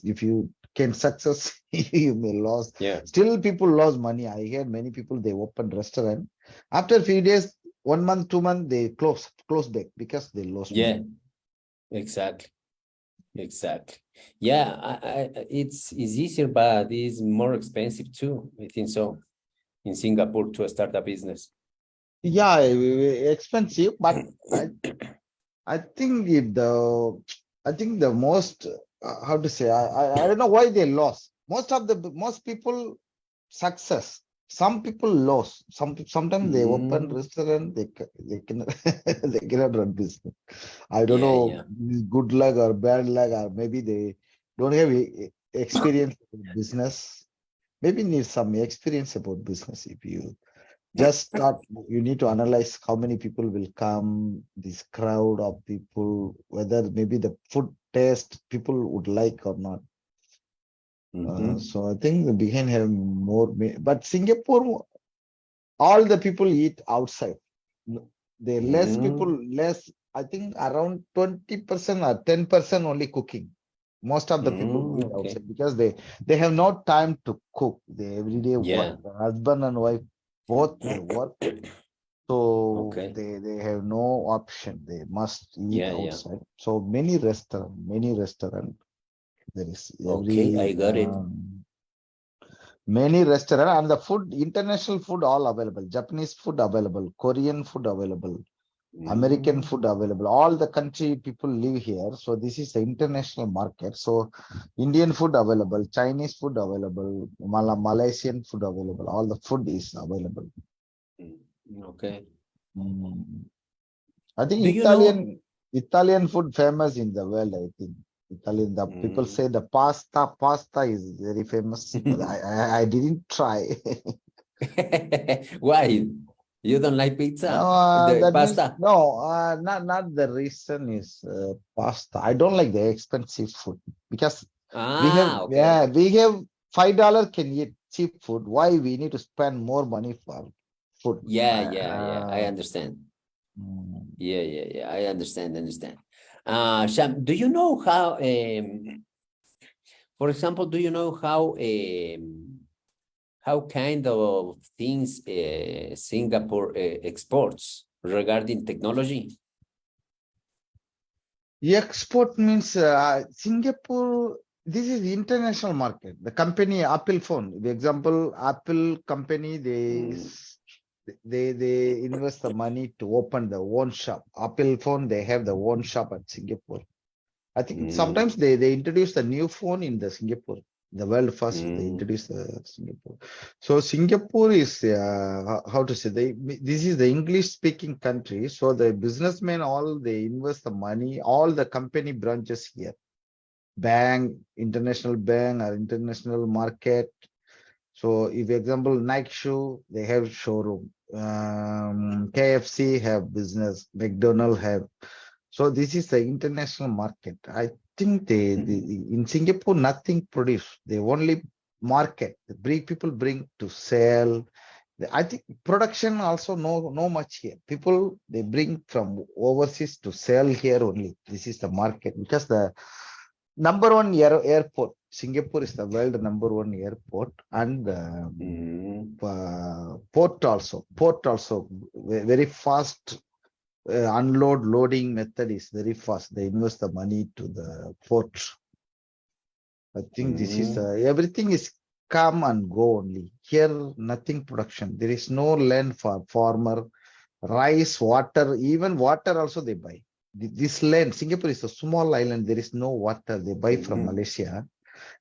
if you can success, you may lose. Yeah. Still, people lose money. I hear many people they open restaurant. After a few days, 1 month, 2 months, they close back because they lost Yeah. money. Exactly. Exactly. Yeah. It's easier, but it's more expensive too. I think so. In Singapore to start a business. Yeah, expensive, but I think I think the most how to say I don't know why they lost. Most people success. Some people lost. Sometimes they open Mm, restaurant. They can they cannot run business. I don't yeah. know Yeah. good luck or bad luck or maybe they don't have experience in business. Maybe need some experience about business if you just start. You need to analyze how many people will come, this crowd of people, whether maybe the food taste people would like or not. Mhm. So I think the behind have more, but Singapore, all the people eat outside. The less people, Mm, less, I think around 20% or 10% only cooking. Most of the people eat okay. outside because they have no time to cook. They every day work. Yeah. The husband and wife both they work. So Okay. they have no option. They must eat Yeah. Yeah. outside. So many restaurant. There is Okay. I got it. many restaurant and the food, international food all available. Japanese food available, Korean food available, American Mm, food available. All the country people live here. So this is the international market. So Indian food available, Chinese food available, Malaysian food available. All the food is available. mm, okay. Mm. I think Do you know? Italian food famous in the world. I think Italian. The people Mm. say the pasta is very famous, but I didn't try. Why? You don't like pizza? The That means pasta? no, not the reason is pasta. I don't like the expensive food because Okay. we have $5 can eat cheap food. Why we need to spend more money for food? Yeah. I understand. Mm. Yeah. I understand. Sham, do you know how, for example, do you know how kind of things Singapore exports regarding technology? Export means Singapore. This is the international market. The company Apple phone. The example Apple company Mm, they invest the money to open the own shop. Apple phone they have the own shop at Singapore. I think mm, sometimes they introduce the new phone in the Singapore. The world first they mm, introduce the Singapore. So Singapore is how to say this is the English speaking country. So the businessmen all they invest the money, all the company branches here, bank, international bank or international market. So if example Nike shoe, they have showroom. KFC have business, McDonald have. So this is the international market. I think mm, in Singapore nothing produced. They only market. The people bring to sell. I think production also no much here. People they bring from overseas to sell here only. This is the market because number one airport. Singapore is the world number one airport, and port also. Very fast unload loading method is very fast. They invest the money to the port. I think this is everything is come and go only. Here nothing production. There is no land for farmer. Rice, water, even water also they buy. This land, Singapore is a small island. There is no water. They buy from Malaysia.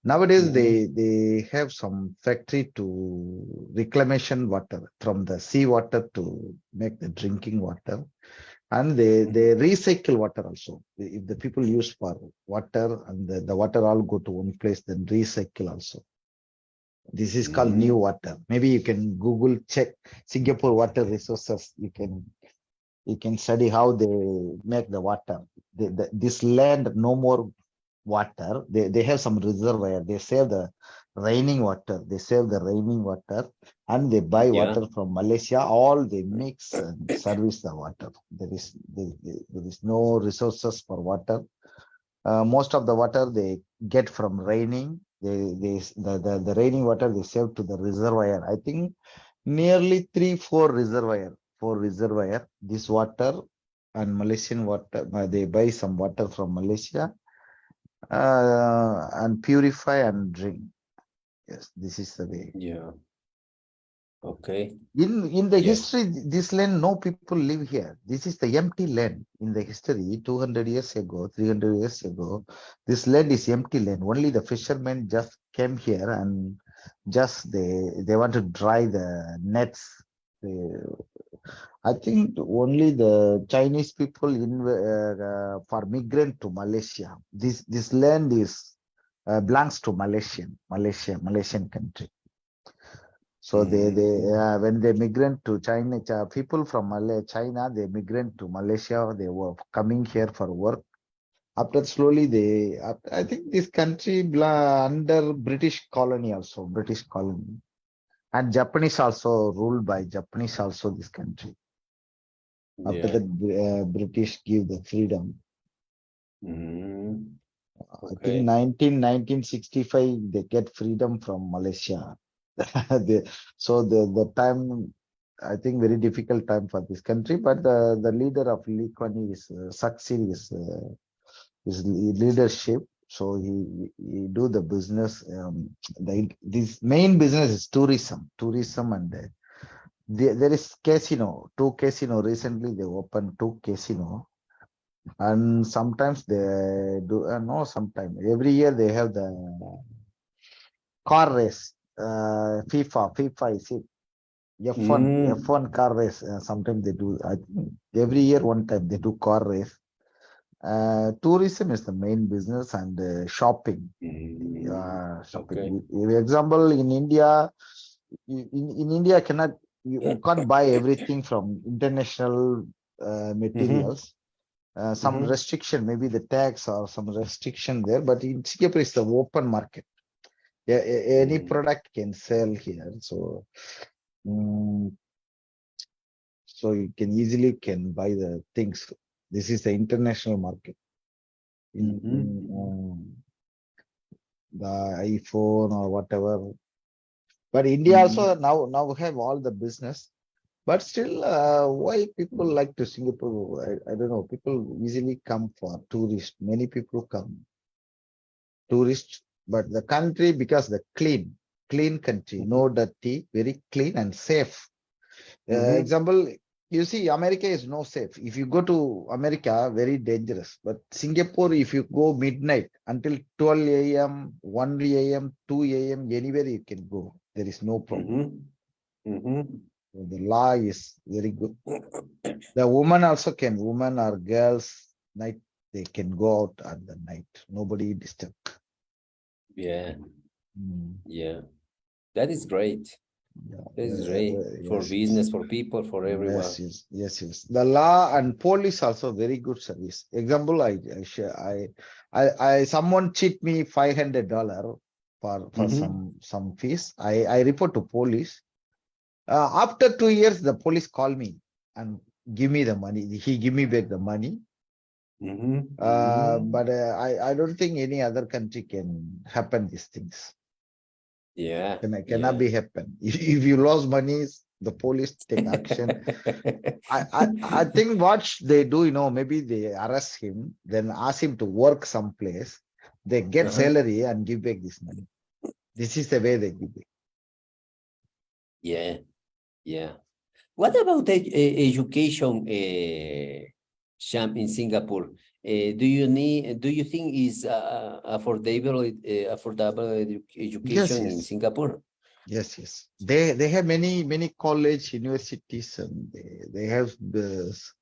Nowadays, they have some factory to reclamation water from the sea water to make the drinking water, and they recycle water also. If the people use for water and the water all go to one place, then recycle also. This is called new water. Maybe you can Google check Singapore water resources. You can study how they make the water. This land no more water. They have some reservoir. They save the raining water. They save the raining water, and they buy water from Malaysia. All they mix and service the water. There is no resources for water. Most of the water they get from raining. The raining water they save to the reservoir. I think nearly 3-4 reservoir. This water and Malaysian water. They buy some water from Malaysia and purify and drink. Yes, this is the way. Yeah. Okay. In the history, this land, no people live here. This is the empty land. In the history, 200 years ago, 300 years ago, this land is empty land. Only the fishermen just came here and just they want to dry the nets. I think only the Chinese people for migrant to Malaysia. This land is belongs to Malaysian country. So they when they migrant to China, people from China, they migrant to Malaysia. They were coming here for work. After slowly I think this country under British colony also, British colony, and Japanese also ruled by Japanese also this country. After that, British give the freedom. I think 1965 they get freedom from Malaysia. So the time, I think very difficult time for this country, but the leader of Lee Kuan Yew is succeed his leadership. So he do the business. This main business is tourism, and there is casino, 2 casino. Recently they opened 2 casino, and sometimes they do sometimes every year they have the car race. FIFA is it? F1 car race. Sometimes they do. I think every year one time they do car race. Tourism is the main business, and shopping. Shopping. Example, in India, in India you can't buy everything from international materials. Some restriction, maybe the tax or some restriction there, but in Singapore it's the open market. Any product can sell here, so so you can easily buy the things. This is the international market. The iPhone or whatever. But India also now have all the business. But still, why people like to Singapore? I don't know. People easily come for tourists. Many people come tourists, but the country, because the clean country, no dirty, very clean and safe. Example, you see, America is no safe. If you go to America, very dangerous. But Singapore, if you go midnight until 12 a.m., 1 a.m., 2 a.m., anywhere you can go. There is no problem. The law is very good. The woman also can, women or girls, night, they can go out at the night. Nobody disturb. Yeah. That is great. That is great for business, for people, for everyone. Yes. The law and police also very good service. Example, someone cheat me $500 for some fees. I report to police. After 2 years, the police call me and give me the money. He give me back the money. But I don't think any other country can happen these things. Yeah. Cannot be happen. If you lose money, the police take action. I think what they do, maybe they arrest him, then ask him to work someplace. They get Uh-huh. salary and give back this money. This is the way they give it. Yeah. Yeah. What about education, Sham, in Singapore? Do you think is affordable education in Yes. Singapore? Yes, yes. They have many college, universities, and they have this.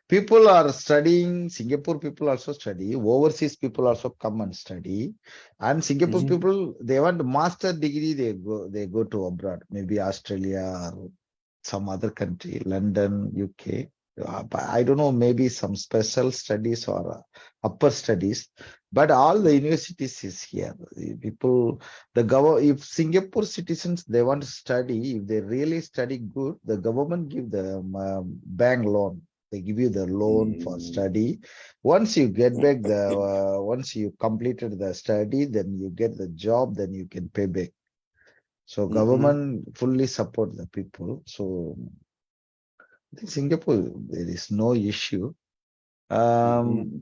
People are studying. Singapore people also study. Overseas people also come and study. And Singapore Mhm. people, they want master degree. They go to abroad, maybe Australia or some other country, London, UK. But I don't know, maybe some special studies or upper studies. But all the universities is here. The people, if Singapore citizens they want to study, if they really study good, the government give the bank loan. They give you the loan for Mm. study. Once you get back once you completed the study, then you get the job, then you can pay back. So Mhm. government fully support the people. So I think Singapore, there is no issue. Um, Mhm.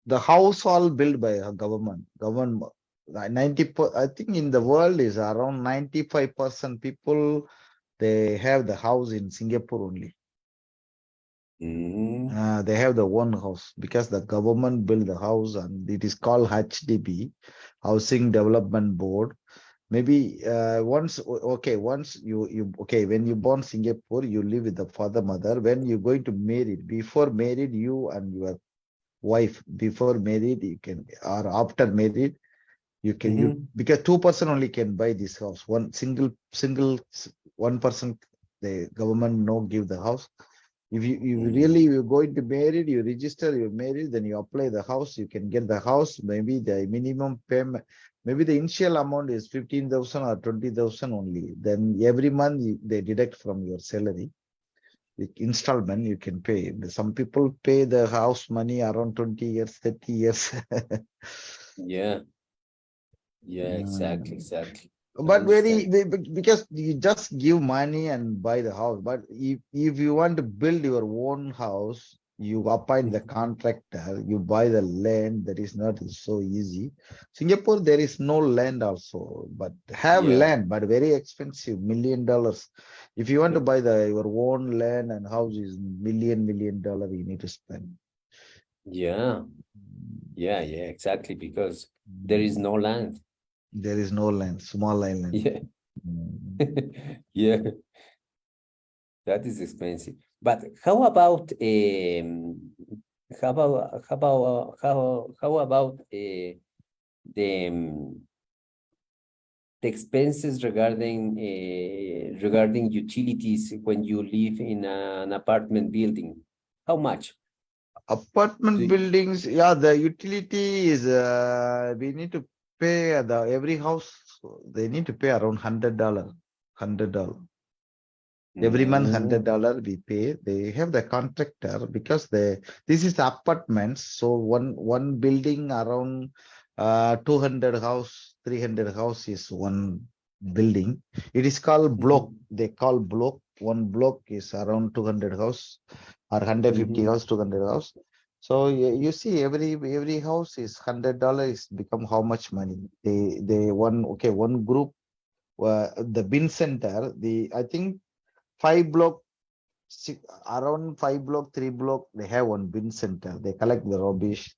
the house all built by a government. Government, I think in the world is around 95% people, they have the house in Singapore only. Mhm. They have the one house because the government built the house and it is called HDB, Housing Development Board. Maybe once you when you born Singapore, you live with the father mother. When you're going to marry, before married, you and your wife before married, you can, or after married, you can, Mhm. because 2% only can buy this house. One person, the government no give the house. If you really you're going to married, you register, you're married, then you apply the house, you can get the house. Maybe the minimum payment, maybe the initial amount is 15,000 or 20,000 only. Then every month they deduct from your salary. The installment you can pay. Some people pay the house money around 20 years, 30 years. Yeah. Yeah. Exactly. Mm. Exactly. I But understand. because you just give money and buy the house. But if you want to build your own house, you appoint the Mhm. contractor, you buy the land. That is not so easy. Singapore, there is no land also, but have Yeah. land, but very expensive, $1 million. If you want to buy your own land and house is $1 million you need to spend. Yeah. Yeah. Yeah. Exactly. Because there is Mm. no land. There is no land, small island. Yeah. Mm. Yeah. That is expensive. But how about how about the expenses regarding utilities when you live in an apartment building? How much? Apartment Do, buildings, yeah, the utility is we need to pay every house. They need to pay around $100. $100 every month. Mm, $100 we pay. They have the contractor because this is apartments. So one building around 200 house, 300 house is one building. It is called block. mhm, They call block. One block is around 200 house or 150 mhm, house, 200 house. So you see every house is $100 become how much money? One group, the bin center, I think 5 block, around 5 block, 3 block, they have one bin center. They collect the rubbish,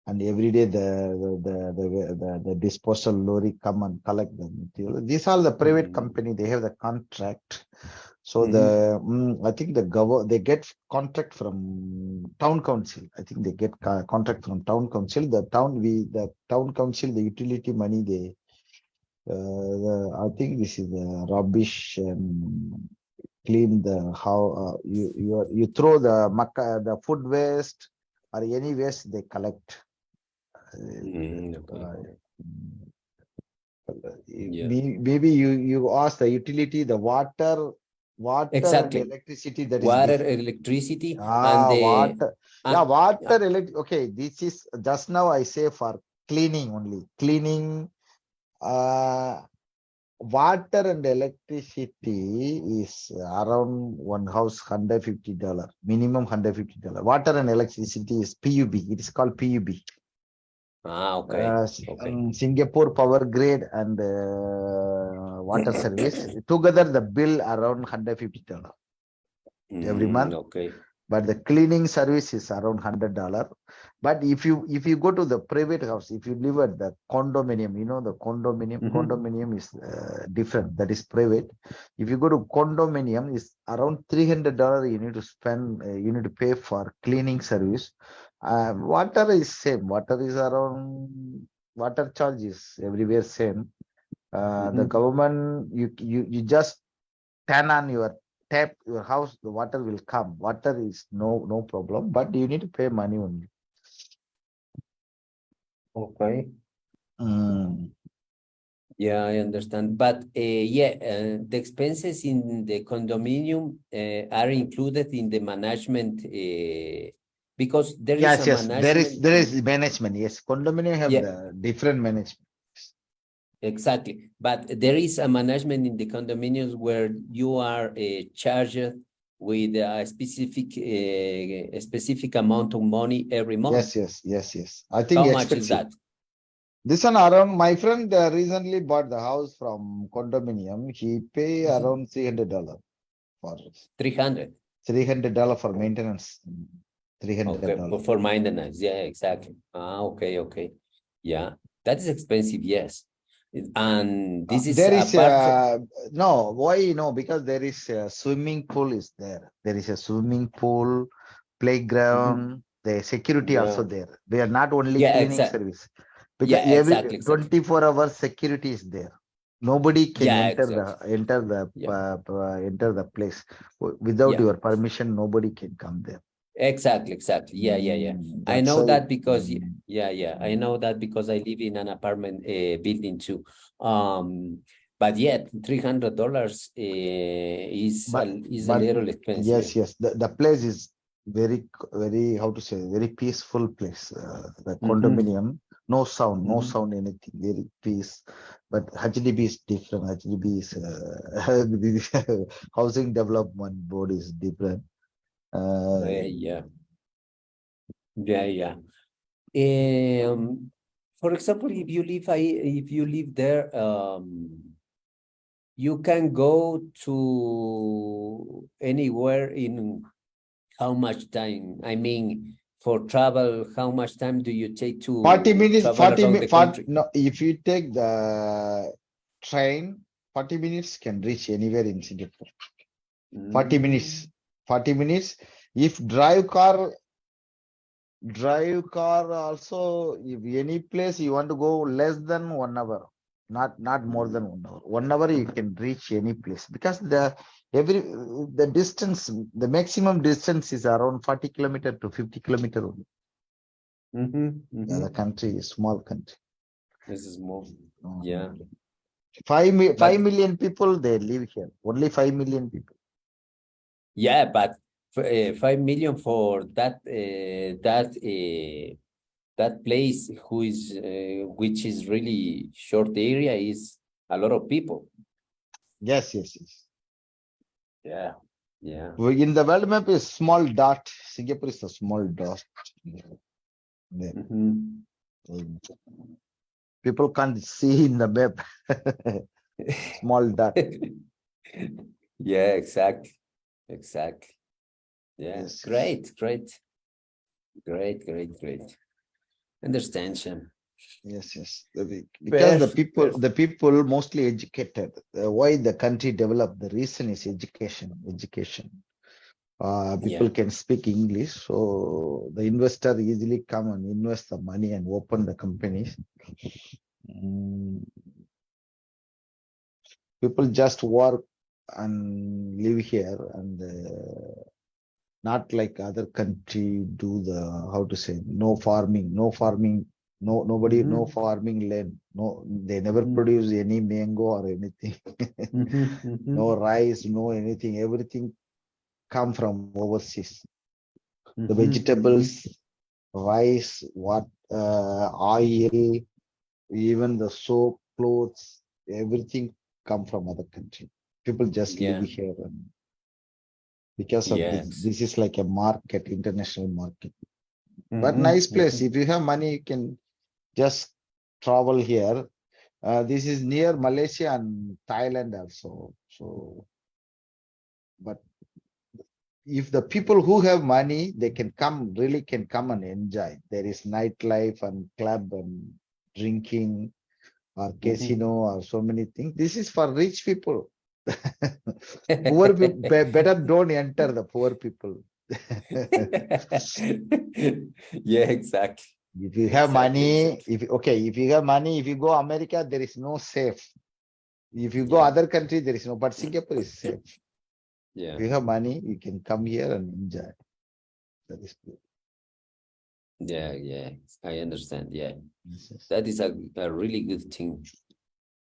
and every day the disposal lorry come and collect the material. These are the private mhm, company. They have the contract. So mhm, I think they get contract from town council. I think they get contract from town council. The town council, the utility money I think this is the rubbish and clean the how you throw the food waste or any waste they collect. okay. Uh, Yeah. maybe you ask the utility, the water. water and Exactly. electricity, that is Water, different. electricity, and Ah, the water. and- Yeah, water, okay, this is just now I say for cleaning only. Cleaning, water and electricity is around one house $150, minimum $150. Water and electricity is PUB. It is called PUB. okay. Okay. Singapore Power Grid and water service together the bill around $150 every month. Okay. But the cleaning service is around $100. But if you go to the private house, if you live at the condominium, you know the condominium. Mhm. Condominium is different. That is private. If you go to condominium, it's around $300. You need to spend. You need to pay for cleaning service. Water is same. Water is around. Water charge is everywhere same. The Mhm. government, you just turn on your tap, your house, the water will come. Water is no problem, but you need to pay money only. Okay. Mm. Yeah, I understand. But yeah, the expenses in the condominium are included in the management because there is Yes, a yes, management. there is management. Yes, condominium have Yeah. the different management. Exactly. But there is a management in the condominiums where you are charged with a specific amount of money every month. Yes. I think How much is expensive. that? This one around, my friend recently bought the house from condominium. He pay Mhm. around $300 for $300. $300 for maintenance. Okay, $300. for maintenance. Yeah, exactly. Okay. Yeah, that is expensive, yes. And this is There is apart from. no, why no? Because there is a swimming pool is there. There is a swimming pool, playground, the security also Yeah, there. They are not only yeah, cleaning service. Because yeah, every exactly. 24 hours security is there. Nobody can Yeah, enter exactly. Yeah, enter the place without yeah, your permission. Nobody can come there. exactly. Yeah. I That's know why. that because yeah. I know that because I live in an apartment building too. But yet $300 is But is a but little expensive. yes, the place is very how to say, very peaceful place. The Mhm. condominium, no sound anything, very peace. But HDB is different. HDB is the housing development board is different. Yeah. For example, if you live there, you can go to anywhere in how much time? I mean, for travel, how much time do you take 40 to minutes, travel around the 40, country? no, if you take the train, 40 minutes can reach anywhere in Singapore. 40 minutes. Mm, 40 minutes. If drive car also, if any place you want to go less than 1 hour, not more than 1 hour. 1 hour you can reach any place because the distance, the maximum distance is around 40 kilometer to 50 kilometer only. Yeah, the country is small country. This is more, Mm. yeah. 5 But million people they live here. Only 5 million people. yeah, but 5 million for that place which is really short area is a lot of people. Yes. Yeah. In the world map is small dot. Singapore is a small dot. There. Mhm. People can't see in the map. Small dot. Yeah, exactly. Yeah, Yes. great. Understand, Shem. Yes. Because Perfect. the people mostly educated. Why the country developed? The reason is education. People Yeah. can speak English, so the investor easily come and invest the money and open the companies. Mm, People just work and live here and not like other country do the how to say no farming nobody, no Mhm. farming land. No, they never Mhm. produce any mango or anything. Mhm. No Mhm. rice, no anything. Everything come from overseas. The Mhm. vegetables, rice, oil, even the soap, clothes, everything come from other country. People just live Yeah. here, and because of this, Yes. this is like a market, international market. But Mhm. nice place. Mhm. If you have money, you can just travel here. This is near Malaysia and Thailand also. So, but if the people who have money, they can come, really can come and enjoy. There is nightlife and club and drinking or Mhm. casino or so many things. This is for rich people. Poor people, better don't enter the poor people. Yeah, exactly. If you have Exactly, money, exactly. if you have money, if you go America, there is no safe. If you go Yeah, other country, there is no, but Singapore is safe. If yeah, you have money, you can come here and enjoy. That is good. yeah, yeah. I understand. Yeah, Yes, yes, that is a really good thing.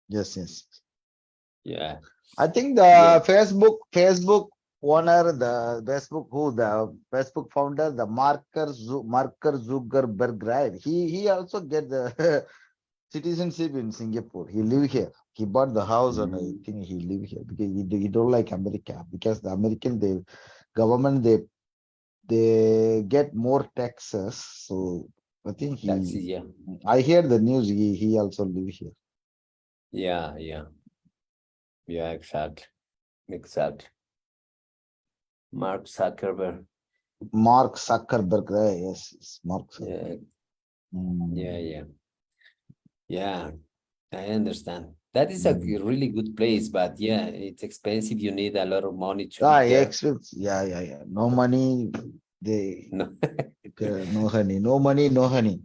yes, yes. Yeah, I think yeah. the Facebook owner, the Facebook founder, the Marker Zuckerberg, right? He also get the citizenship in Singapore. He live here. He bought the house and I Mm. think he live here because he don't like America because the American government they get more taxes. So I think That's it. Yeah, I hear the news. He also live here. yeah, yeah, yeah. Exactly, exactly. Mark Zuckerberg. Mark Zuckerberg, right? Yes, it's Mark Yeah, Zuckerberg. yeah, Mm, yeah, yeah. I understand. That is a mm. really good place, but yeah, it's expensive. You need a lot of money to Ah, live there. yeah, yeah, yeah. No money, they No. no honey. No money, no honey.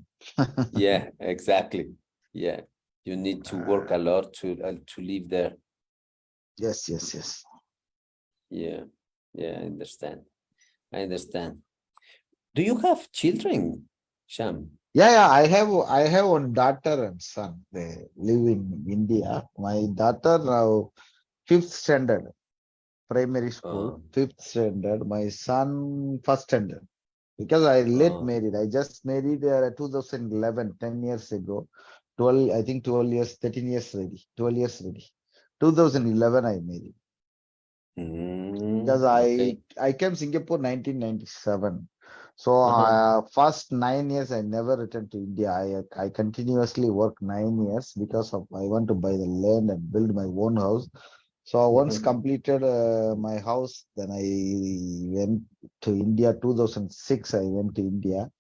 Yeah, exactly. Yeah, you need to work a lot to live there. Yes, yes, yes. Yeah, yeah, I understand. I understand. Do you have children, Sham? Yeah, yeah. I have one daughter and son. They live in India. My daughter now fifth standard, primary school, Uh, fifth standard. My son first standard. Because I late uh, married. I just married 2011, 10 years ago. 12, I think 12 years, 13 years ready, 12 years ready. 2011 I married. Because okay. I came Singapore 1997. So Uh-huh. first 9 years I never returned to India. I continuously worked 9 years because of I want to buy the land and build my own house. So once Mhm, completed my house, then I went to India. 2006 I went to India,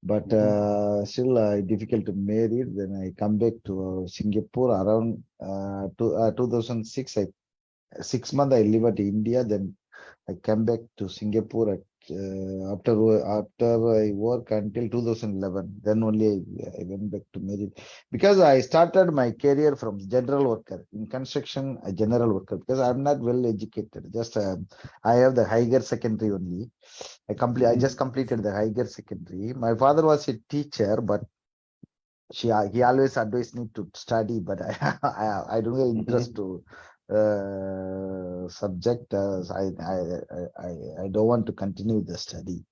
but mhm, still difficult to marry. Then I come back to Singapore around 2006. 6 months I live at India. Then I came back to Singapore after I work until 2011. Then only I went back to married because I started my career from general worker in construction, a general worker because I'm not well educated. Just I have the higher secondary only. I just mhm, completed the higher secondary. My father was a teacher, but he always advised me to study, but I don't have interest mhm, to subject. I don't want to continue the study.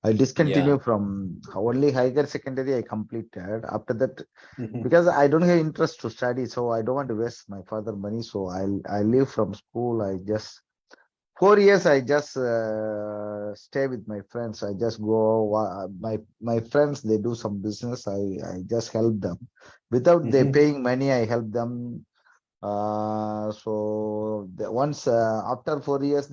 I yeah. discontinue from only higher secondary I completed. After that, Mhm, because I don't have interest to study, so I don't want to waste my father money. So I leave from school. I just 4 years I just stay with my friends. I just go my friends they do some business. I just help them without they mhm, paying money. I help them. Once after 4 years,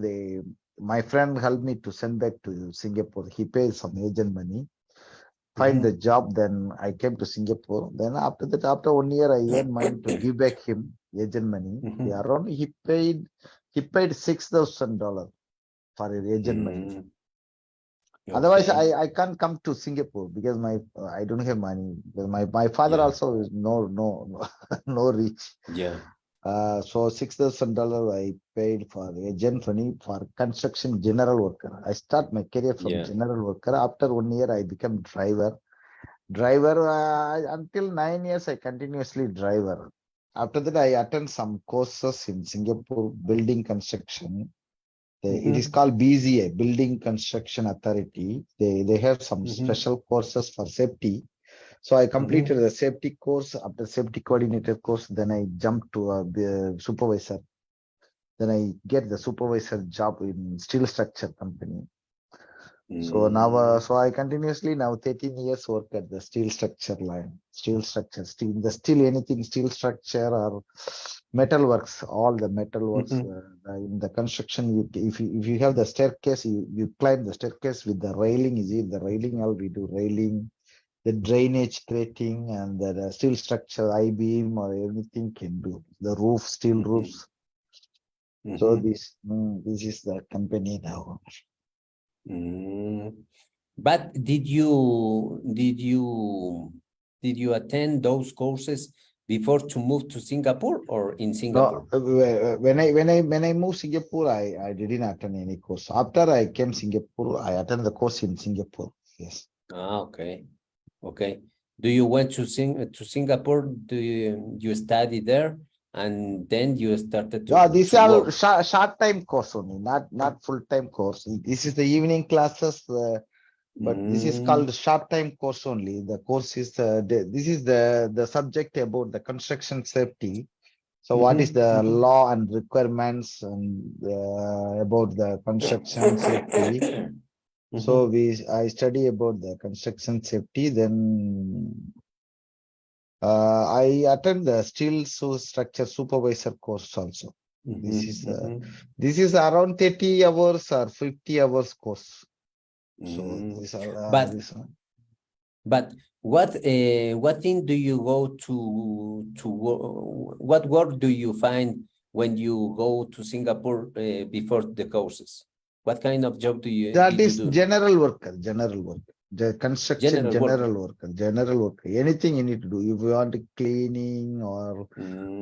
my friend helped me to send back to Singapore. He pays some agent money. Find the mhm, job. Then I came to Singapore. Then after that, after 1 year, I earned money to give back him agent money. mhm, Around he paid $6,000 for an agent money. mhm. Otherwise, Okay. I can't come to Singapore because I don't have money. Because my father Yeah, also is no no rich. yeah, So $6,000 I paid for agent money for construction general worker. I start my career from yeah. general worker. After 1 year, I become driver. Driver, until 9 years, I continuously driver. After that, I attend some courses in Singapore, building construction. It is Mhm, called BZA, Building Construction Authority. They have some mhm, special courses for safety. So I completed mhm, the safety course. After safety coordinator course, then I jumped to the supervisor. Then I get the supervisor job in steel structure company. So now, mm, so I continuously now 13 years work at the steel structure line, steel structure, steel, the steel, anything steel structure or metal works, all the metal works mhm, in the construction. If you have the staircase, you climb the staircase with the railing. Is it the railing? All we do railing, the drainage creating, and the steel structure, I-beam or anything can do. The roof, steel mhm, roofs. So mhm, this is the company now. mm. But did you attend those courses before to move to Singapore or in Singapore? No, when I moved Singapore, I didn't attend any course. After I came Singapore, I attended the course in Singapore. Yes. Ah, okay. Okay. Do you went to Singapore? Do you study there and then you started Yeah, to these to are work? short time course only, not full time course. This is the evening classes, but this is Mm, called short time course only. The course is this is the subject about the construction safety. So what is mhm, the mhm, law and requirements and about the construction safety? So mhm, I study about the construction safety. Then I attend the steel structure supervisor course also. mhm, This is mhm, this is around 30 hours or 50 hours course. So mm. these are But this one. but what thing do you go to what work do you find when you go to Singapore before the courses? What kind of job That did you is do? general worker, general worker. The construction General worker. general worker. Anything you need to do. If you want cleaning or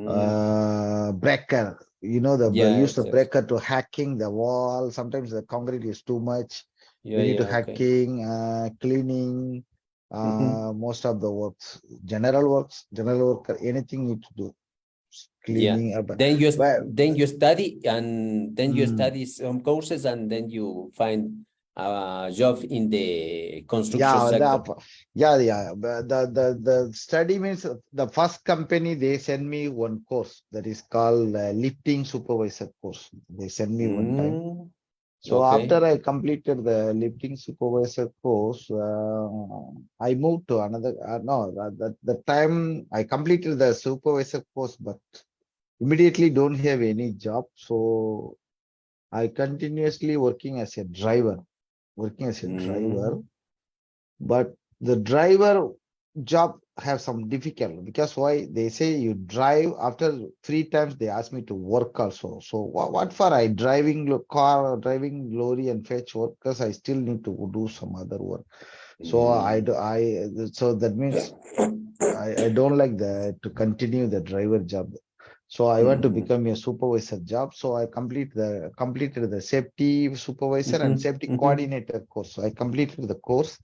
Mm, breaker, yeah, use the exactly. breaker to hacking the wall. Sometimes the concrete is too much. Yeah, We need to yeah, okay. hacking, cleaning, Mhm. most of the works, general worker, anything you need to do, Yeah. cleaning. Well, Then you study and then you mm, study some courses and then you find a job in the construction yeah, sector. but the study means the first company they send me one course that is called lifting supervisor course. They send me one time. Mm, So okay. after I completed the lifting supervisor course, I moved to another. No, the time I completed the supervisor course, but immediately don't have any job. So I continuously working as a driver, working as a driver. Mm, But the driver job have some difficult because why they say you drive after 3 times they ask me to work also. So what for I driving car, driving lorry and fetch workers, I still need to do some other work. So mm, so that means I don't like to continue the driver job. So I want to mhm, become a supervisor job. So I completed the safety supervisor and mhm, safety mhm, coordinator course. So I completed the course.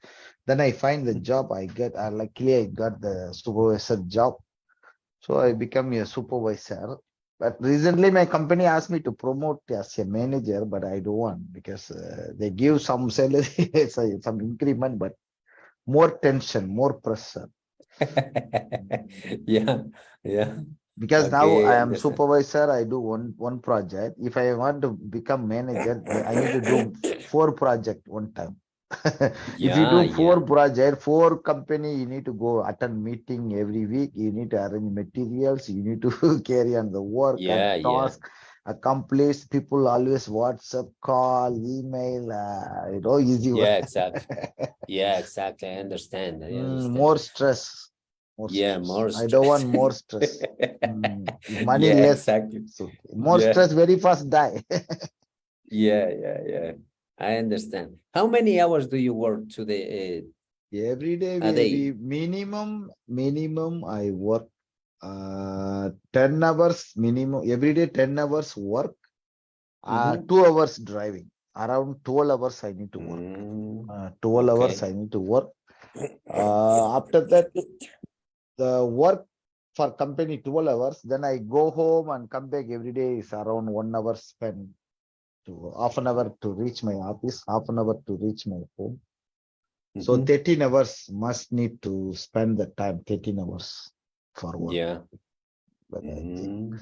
Then I find the job I get. Luckily I got the supervisor job. So I become a supervisor. But recently my company asked me to promote as a manager, but I don't want because they give some salary, some increment, but more tension, more pressure. yeah, yeah. Because now Okay, I I am understand. supervisor, I do one project. If I want to become manager, I need to do 4 project one time. If you Yeah, do yeah, 4 project, 4 company, you need to go attend meeting every week. You need to arrange materials. You need to carry on the work and yeah, yeah, task, accomplish. People always WhatsApp, call, email. Easy work. yeah, exactly. Yeah, exactly. I understand. I understand. More stress. More Yeah, stress. more I don't stress. want more stress. If money Yeah, less, exactly. so more Yeah, stress, very fast die. yeah, yeah, yeah. I understand. How many hours do you work to the Every day a day? we minimum I work 10 hours minimum every day, 10 hours work, Mm-hmm. 2 hours driving. Around 12 hours I need to work. 12 hours Okay. I need to work. After that, the work for company 12 hours. Then I go home and come back every day is around 1 hour spent to half an hour to reach my office, half an hour to reach my home. So Mhm. 13 hours must need to spend the time, 13 hours for work. Yeah. But I think Mm.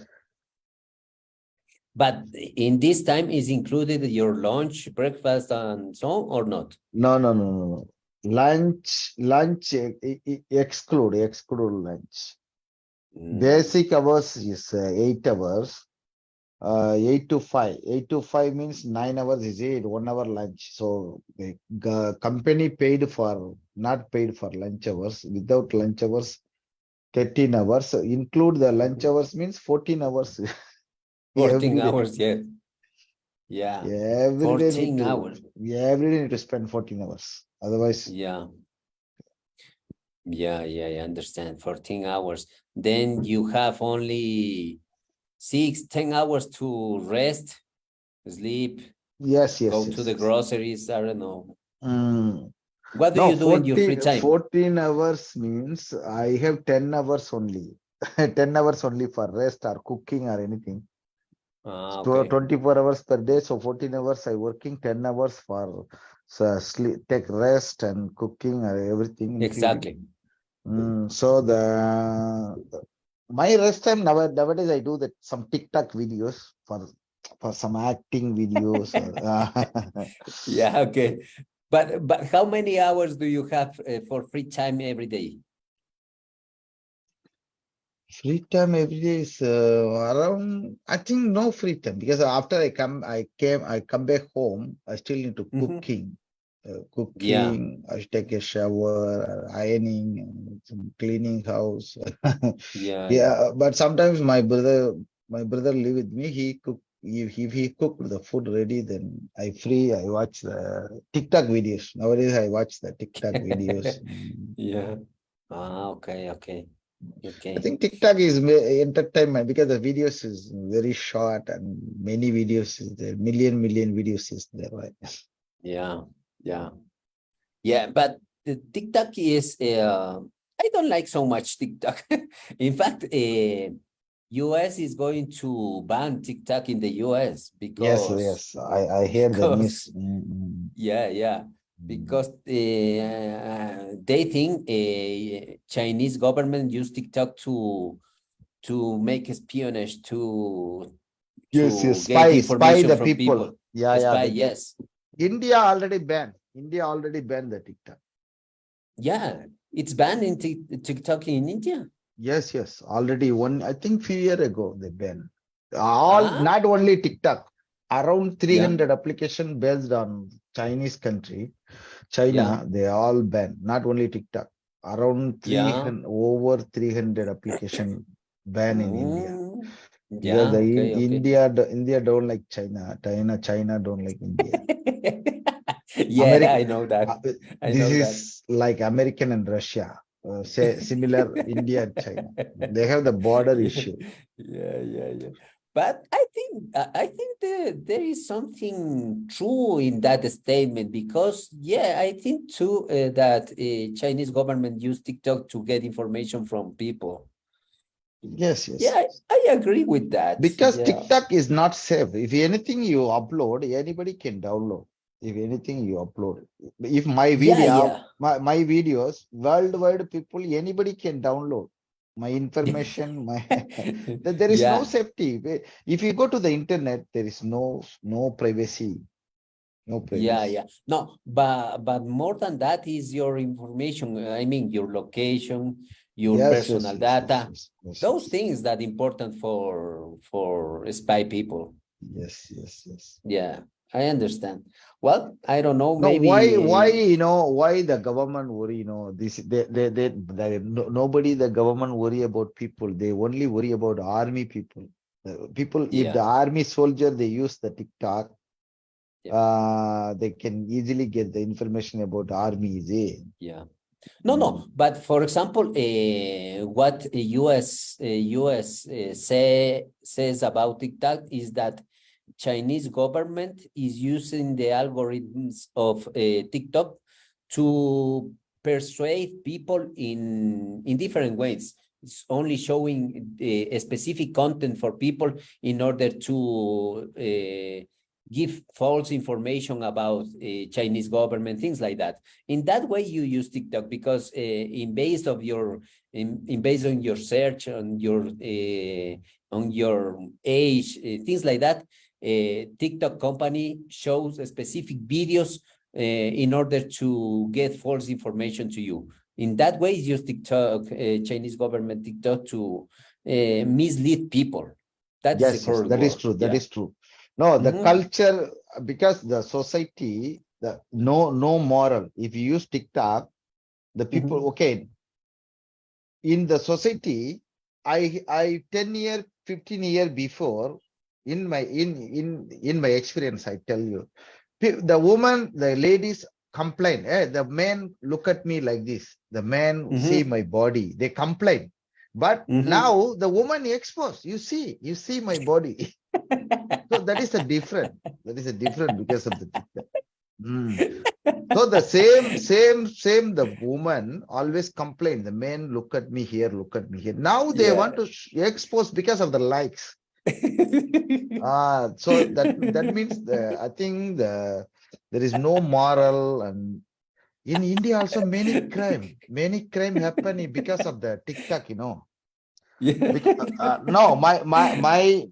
But in this time is included your lunch, breakfast, and so on, or not? no. Lunch exclude lunch. Mm. Basic hours is 8 hours. 8 to 5. 8 to 5 means 9 hours is 1 hour lunch. So the company paid for not paid for lunch hours. Without lunch hours, 13 hours. So include the lunch hours means 14 hours. 14 every day. hours, yeah. Yeah. Every day 14 hours. every day need to spend 14 hours. Otherwise, Yeah. Yeah, I understand. 14 hours. Then you have only 10 hours to rest, sleep, yes. go to the groceries. I don't know. Mm. What do No, you do in your free time? 14 hours means I have 10 hours only. 10 hours only for rest or cooking or anything. Ah, So okay. 24 hours per day. So 14 hours I working, 10 hours for sleep, take rest and cooking or everything including. Exactly. So my rest time nowadays I do that some TikTok videos for some acting videos. Yeah, okay. But how many hours do you have for free time every day? Free time every day is around, I think no free time because after I come back home, I still need to Mhm. cooking. Yeah, I take a shower, ironing, and some cleaning house. yeah. Yeah, but sometimes my brother live with me. He cook. If he cooked the food ready, then I free. I watch the TikTok videos. Nowadays, I watch the TikTok videos. Yeah. Ah, okay. I think TikTok is entertainment because the videos is very short and many videos is there, million videos is there, right? Yeah, yeah. Yeah, but the TikTok is I don't like so much TikTok. In fact, US is going to ban TikTok in the US because Yes. I hear the news. because yeah, Mm. because they think Chinese government use TikTok to make espionage to get Spy information the from people. people. Yeah. Spy, yes. India already banned. India already banned the TikTok. Yeah, it's banned in TikTok in India. Yes. Already I think few year ago they banned. All Ah, not only TikTok, around yeah, 300 application based on Chinese country. yeah, China, they all ban, not only TikTok. Around yeah. 300, over 300 application ban in India. Mm, Because yeah, the okay. India don't like China. China don't like India. Yeah, America, I know that. uh, I this know that. is like American and Russia. Say similar India and China. They have the border Yeah, issue. yeah. But I think there is something true in that statement because yeah, I think too that Chinese government use TikTok to get information from people. Yes. Yeah, I agree with that. Because Yeah, TikTok is not safe. If anything you upload, anybody can download. If anything you upload. If yeah. my videos, worldwide people, anybody can download my information, there is no Yeah, safety. If you go to the internet, there is no privacy. No privacy. yeah. No, but more than that is your information. I mean, your location, your personal data. Those Yes. things that important for spy people. Yes. Yeah, I understand. Well, I don't know. No, why, Maybe. why the government worry, nobody, the government worry about people. They only worry about army people. People, if the Yeah, army soldier, they use the TikTok, yeah, they can easily get the information about army is a. yeah. No. But for example, what US says about TikTok is that Chinese government is using the algorithms of TikTok to persuade people in different ways. It's only showing a specific content for people in order to give false information about Chinese government, things like that. In that way, you use TikTok because in based of your in based on your search on your age, things like that. TikTok company shows specific videos in order to get false information to you. In that way, use TikTok, Chinese government TikTok to mislead people. That is the Yes, yes, correct that is word. true. That Yeah. is true. No, the Mhm. culture, because the society, the no moral. If you use TikTok, the people, okay, in the society, I 10 year, 15 year before, in my experience, I tell you, the woman, the ladies complain. The men look at me like this. The men see my body. They complain. But now the woman exposed. You see my body. So that is a different. That is a different because of the TikTok. Mm. So the same. The woman always complain. The men look at me here, look at me here. Now they Yeah. want to expose because of the likes. So that means I think there is no moral, and in India also many crime happen because of the TikTok. Yeah. No, my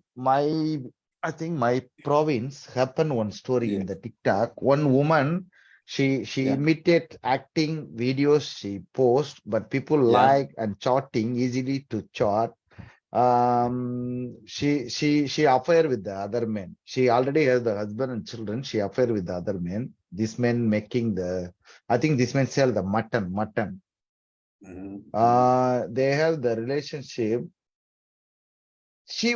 I think my province happened one story Yeah. in the TikTok. One woman, she Yeah. imitate acting videos she post, but people Yeah. like and chatting easily to chat. She affair with the other men. She already has the husband and children. She affair with the other men. This man making I think this man sell the mutton. They have the relationship.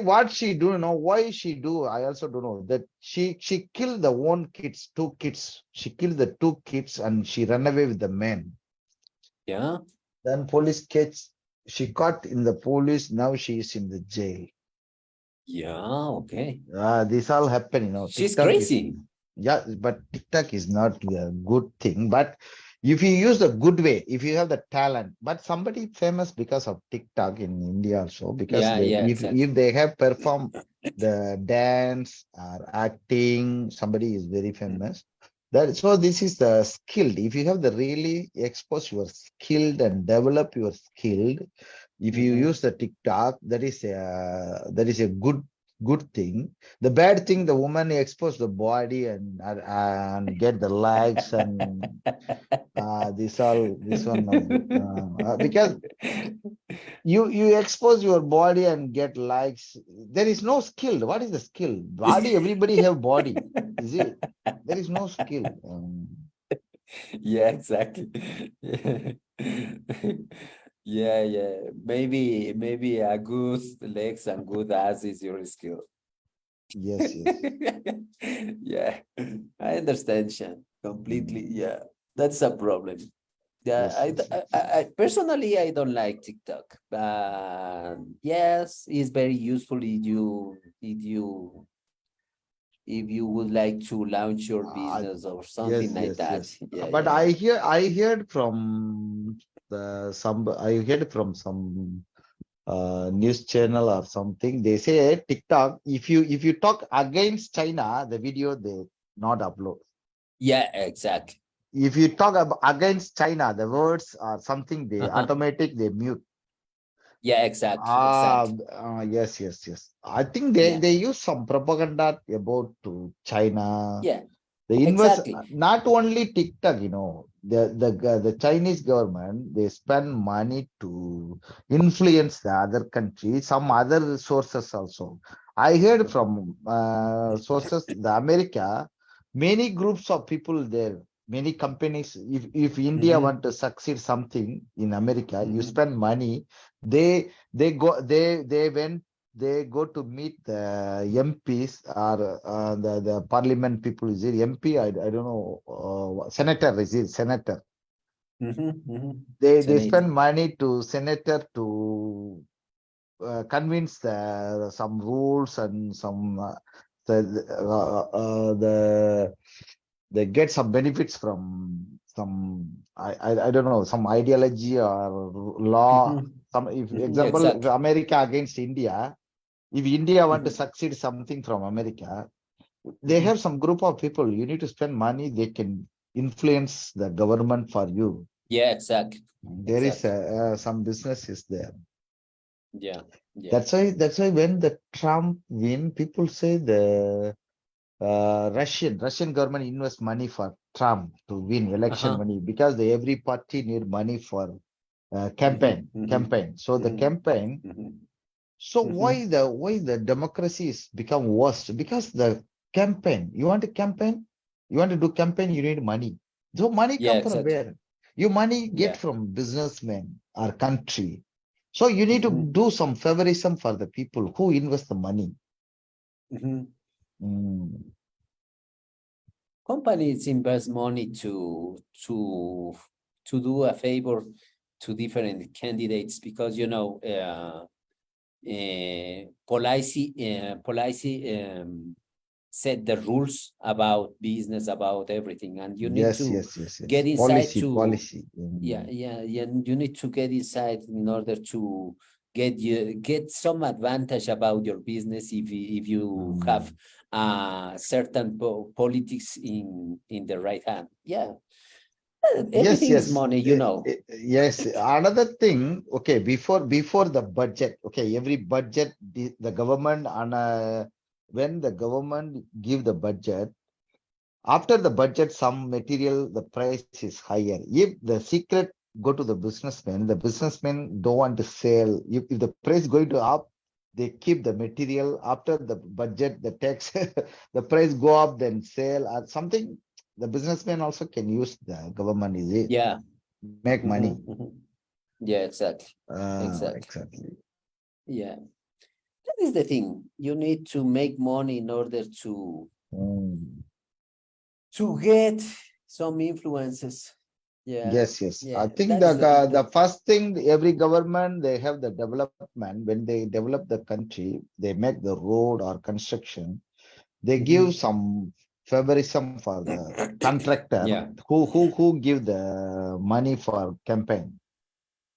What she do, why she do, I also don't know. That she killed the one kids, two kids. She killed the two kids and she ran away with the men. Yeah. Then police catch, she caught in the police. Now she is in the jail. Yeah. Okay. This all happen, She's TikTok is, crazy. yeah, but TikTok is not a good thing. But if you use the good way, if you have the talent, but somebody famous because of TikTok in India also, because Yeah. they Yeah. Exactly. if they have performed the dance or acting, somebody is very famous. That so this is the skilled. If you have the really expose your skilled and develop your skilled, if you use the TikTok, that is a good thing. The bad thing, the woman expose the body and get the likes and this one not good. Because you expose your body and get likes. There is no skill. What is the skill? Body, everybody have body. Is it? There is no skill. Yeah, exactly. Yeah, yeah. Maybe a good legs and good ass is your skill. Yes, yes. Yeah, I understand, Shan. Completely. Mm, Yeah, that's a problem. Yeah, yes, yes, yes. I personally I don't like TikTok. Yes, it's very useful if you would like to launch your Uh, business or something yes, like yes, that. yes. Yeah, But yeah, yeah. I heard from I heard from some news channel or something. They say TikTok, if you talk against China, the video they not upload. Yeah, exactly. If you talk against China, the words or something they automatic they mute. Yeah, exactly, exactly. Yes, yes, yes. I think Yeah, they use some propaganda about to China. yeah, They invest exactly. not only TikTok, the Chinese government, they spend money to influence the other countries, some other sources also. I heard from sources, the America, many groups of people there, many companies. If India Mhm, want to succeed something in America, you mhm. spend money. They go to meet the MPs or the parliament people. Is it MP? I don't know. Senator, is it senator? Mhm, mhm. They Senator. spend money to senator to convince some rules and some the they get some benefits from I don't know, some ideology or law. Mhm, Some, if mhm, example, if exactly. America against India, if India want to Mhm. succeed something from America, they have some group of people. You need to spend money. They can influence the government for you. Yeah, exactly. There is Exactly. some businesses there. Yeah. Yeah. That's why when the Trump win, people say the Russian government invest money for Trump to win election Uh-huh. money because every party need money for Mhm, mhm, campaign. So the mhm, campaign. mhm, So mhm. why the democracy is become worse? Because the campaign. You want to campaign? You want to do campaign? You need money. So money Yeah, come from exactly. where? Your money get Yeah. from businessmen or country. So you need to Mhm, do some favorism for the people who invest the money. mhm. Mm. Companies invest money to do a favor to different candidates because policy set the rules about business, about everything, and you need Yes, to yes, yes, get yes. inside Policy, to policy. yeah, you need to get inside in order to get some advantage about your business if you have certain politics in the right hand. Yeah. Yes, Everything is yes, money, yes. Another thing, okay, before the budget, okay, every budget, the government when the government give the budget, after the budget, some material the price is higher. If the secret go to the businessmen don't want to sell. If the price going to up, they keep the material. After the budget, the tax, the price go up, then sell or something. The businessmen also can use the government, is it? yeah. Make money. Mhm, mhm. Yeah, exactly. Exactly. Exactly. Yeah. That is the thing. You need to make money in order Mm. to get some influences. Yeah. Yes, yes. I Yeah. think That is the first thing every government they have the development when they develop the country, they make the road or construction, they give Mhm. some favorism for the contractor Yeah. who give the money for campaign.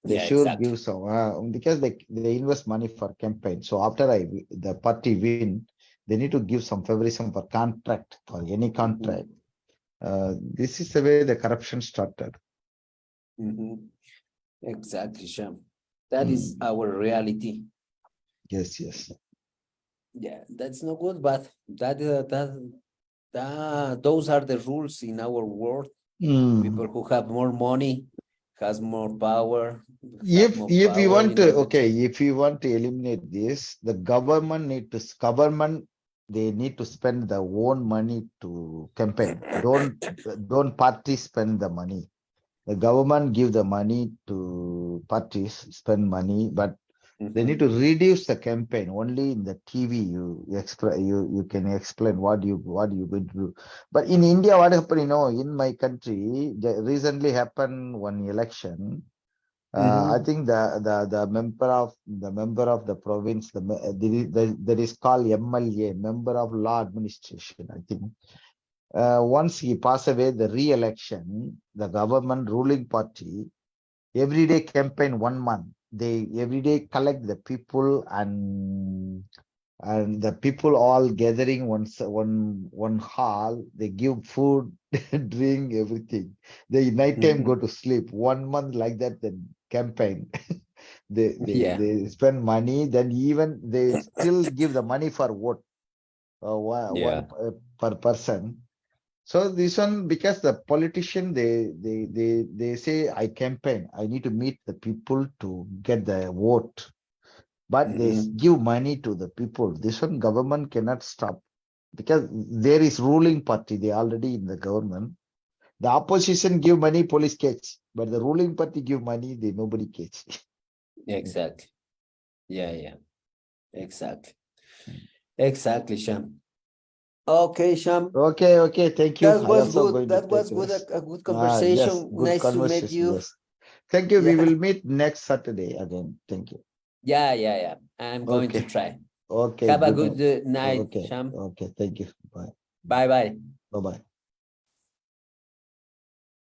They Yeah, should exactly. give some because they invest money for campaign. So after the party win, they need to give some favorism for contract for any Mhm, contract. This is the way the corruption started. mhm. Exactly, Sham. That is Mm. our reality. Yes, yes. Yeah, that's not good, but those are the rules in our world. People Mm. who have more money has more power, have more If you power want in to, order okay, to. if you want to eliminate this, the government government they need to spend their own money to campaign. Don't parties spend the money. The government give the money to parties spend money, but they need Mhm, to reduce the campaign. Only in the TV you can explain what you going to do. But in India, what happened? In my country, recently happened one election. I mhm, think the member of the province, that is called MLA, member of law administration. I think once he passed away, the re-election, the government ruling party every day campaign 1 month. They every day collect the people and the people all gathering one hall. They give food, drink, everything. They nighttime go mhm. to sleep. 1 month like that. Then campaign. they, they Yeah. they spend money. Then even they still give the money for vote. Yeah. One per person. So this one, because the politician, they say I campaign, I need to meet the people to get the vote, but they Mhm. give money to the people. This one government cannot stop because there is ruling party. They already in the government. The opposition give money, police catch, but the ruling party give money, they nobody catch. Exactly. Yeah, yeah. Exactly. Exactly, Sham. Okay, Sham. Okay, okay, thank you. That I was also good. going to That was take good. rest. A good Yes, conversation. good Nice to meet conversation. you. Yes. Thank you. We Yeah. will meet next Saturday again. Thank you. Yeah, yeah, yeah. I'm going to Okay. try. Okay, Have a good good night. night, Okay, Sham. okay, thank you. Bye. Bye bye. Bye-bye.